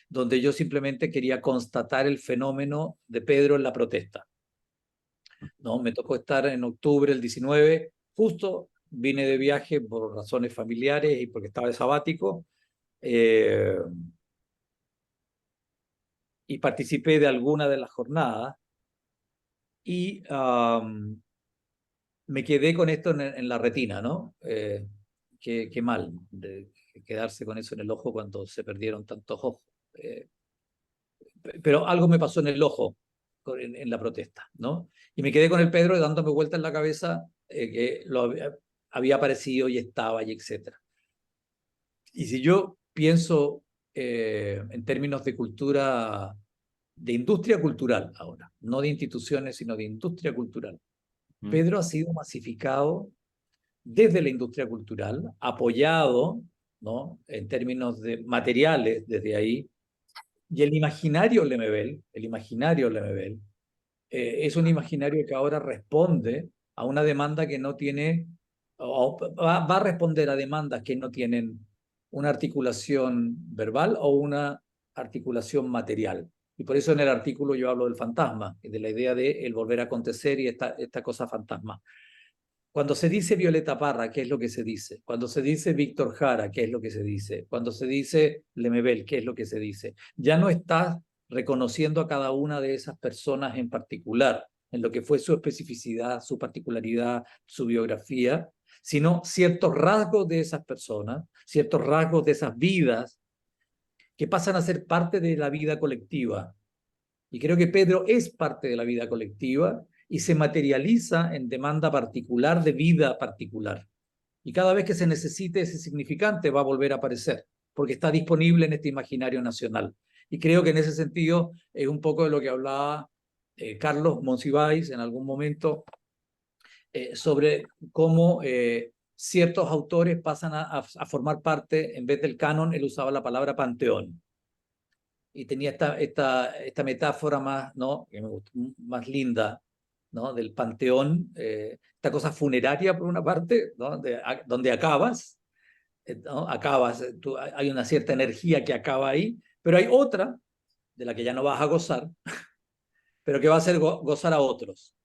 donde yo simplemente quería constatar el fenómeno de Pedro en la protesta. ¿No? Me tocó estar en octubre del 19, justo vine de viaje por razones familiares y porque estaba de sabático, y participé de alguna de las jornadas y me quedé con esto en la retina, ¿no? Qué mal de quedarse con eso en el ojo cuando se perdieron tantos ojos. Pero algo me pasó en el ojo en la protesta, ¿no? Y me quedé con el Pedro dándome vuelta en la cabeza que había aparecido y estaba y etcétera. Y si yo pienso en términos de cultura, de industria cultural ahora, no de instituciones, sino de industria cultural, Pedro ha sido masificado desde la industria cultural, apoyado, ¿no? En términos de materiales desde ahí, y el imaginario Lemebel, es un imaginario que ahora responde a una demanda que no tiene, o va a responder a demandas que no tienen una articulación verbal o una articulación material. Y por eso en el artículo yo hablo del fantasma, de la idea de el volver a acontecer y esta cosa fantasma. Cuando se dice Violeta Parra, ¿qué es lo que se dice? Cuando se dice Víctor Jara, ¿qué es lo que se dice? Cuando se dice Lemebel, ¿qué es lo que se dice? Ya no estás reconociendo a cada una de esas personas en particular, en lo que fue su especificidad, su particularidad, su biografía, sino ciertos rasgos de esas personas, ciertos rasgos de esas vidas que pasan a ser parte de la vida colectiva. Y creo que Pedro es parte de la vida colectiva y se materializa en demanda particular de vida particular. Y cada vez que se necesite ese significante va a volver a aparecer, porque está disponible en este imaginario nacional. Y creo que en ese sentido es un poco de lo que hablaba Carlos Monsiváis en algún momento sobre cómo ciertos autores pasan a formar parte, en vez del canon, él usaba la palabra panteón. Y tenía esta metáfora más, ¿no? Que me gustó, más linda, ¿no? Del panteón, esta cosa funeraria por una parte, ¿no? Donde acabas, ¿no? Acabas, hay una cierta energía que acaba ahí, pero hay otra de la que ya no vas a gozar, pero que va a hacer gozar a otros,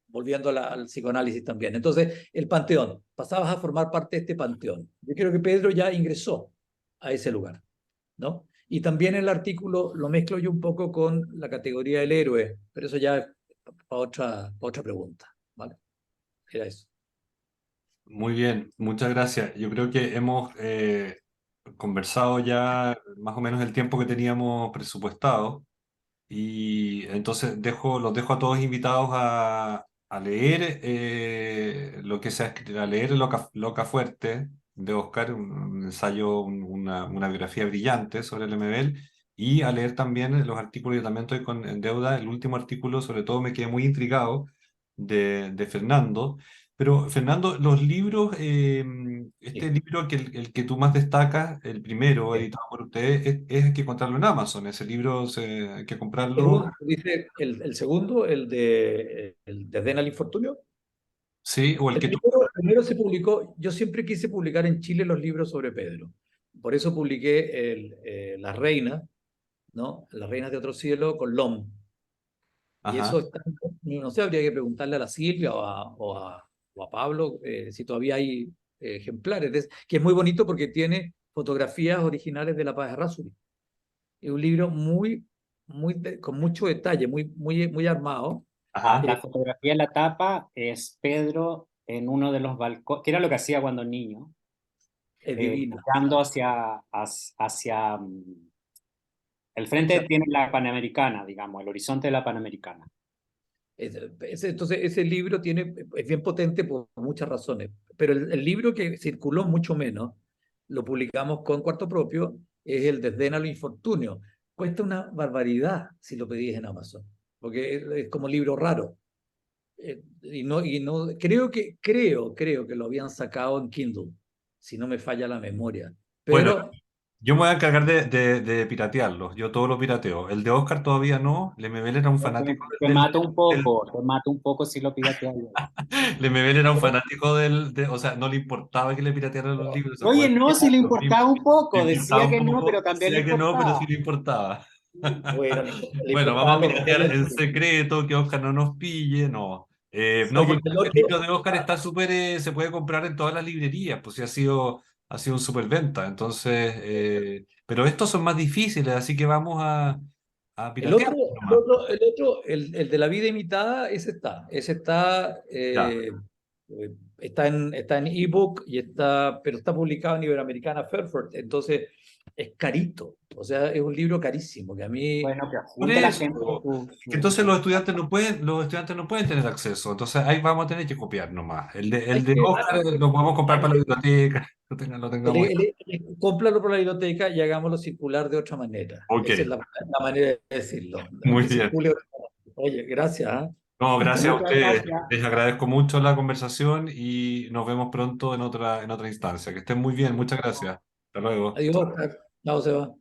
volviendo al psicoanálisis también. Entonces, el panteón, pasabas a formar parte de este panteón. Yo creo que Pedro ya ingresó a ese lugar, ¿no? Y también el artículo lo mezclo yo un poco con la categoría del héroe, pero eso ya es para otra pregunta, ¿vale? Era eso. Muy bien, muchas gracias. Yo creo que hemos conversado ya más o menos el tiempo que teníamos presupuestado y entonces los dejo a todos invitados a leer lo que se ha escrito, a leer Loca Fuerte de Oscar, un ensayo, una biografía brillante sobre el MBL, y a leer también los artículos. Yo también estoy en deuda. El último artículo, sobre todo, me quedé muy intrigado de Fernando. Pero, Fernando, los libros, este Sí. libro el que tú más destacas, el primero, Sí. editado por ustedes, es que encontrarlo en Amazon. Ese libro hay que comprarlo. Segundo, dice el segundo, el de Denal Infortunio. Sí, o el que tú. El primero se publicó, yo siempre quise publicar en Chile los libros sobre Pedro. Por eso publiqué Las Reinas, ¿no? Las Reinas de Otro Cielo con LOM. Y eso Ajá. está, no sé, habría que preguntarle a la Silvia o a Pablo si todavía hay ejemplares, que es muy bonito porque tiene fotografías originales de La Paz de Errázuriz. Es un libro con mucho detalle, muy armado. Ajá. La fotografía en la tapa es Pedro en uno de los balcones, que era lo que hacía cuando niño, Es divina. mirando hacia el frente tiene la Panamericana, digamos, el horizonte de la Panamericana. Entonces, ese libro es bien potente por muchas razones, pero el libro que circuló mucho menos, lo publicamos con Cuarto Propio, es El desdén a lo infortunio. Cuesta una barbaridad si lo pedís en Amazon, porque es como libro raro. Creo que lo habían sacado en Kindle, si no me falla la memoria. Bueno, Pero yo me voy a encargar de piratearlos. Yo todo lo pirateo. El de Oscar todavía no. Lemebel era un fanático te mato un poco, te mato un poco si lo pirateas. Lemebel era un fanático o sea, no le importaba que le piratearan los libros. ¿Se Oye, acuerdan? no, si le importaba un Le poco, importaba decía un que no, poco, pero también le decía que no, pero sí importaba. le importaba. bueno, le Bueno, vamos a importaba los piratear goles. en secreto, que Oscar no nos pille, no. No, Oye, porque el el libro otro, de Oscar está súper, se puede comprar en todas las librerías, pues sí ha sido un súper venta. Entonces, pero estos son más difíciles, así que vamos a El piratear otro, nomás. el de la vida imitada, Ya. está en ebook pero está publicado en Iberoamericana Fairford, entonces es carito, o sea, es un libro carísimo que a mí, Bueno, que Por junte la eso, gente es que entonces los estudiantes no pueden tener acceso, entonces ahí vamos a tener que copiar nomás. El hay de que, Oscar lo podemos comprar para la biblioteca, lo tengamos ahí. cómpralo por la biblioteca y hagámoslo circular de otra manera. Ok, Esa es la manera de decirlo, muy que bien. circule. Oye, gracias. ¿Ah? No, gracias a Muchas ustedes. gracias. Les agradezco mucho la conversación y nos vemos pronto en otra instancia. Que estén muy bien, muchas gracias. Hasta luego. Adiós. Chao, Seba.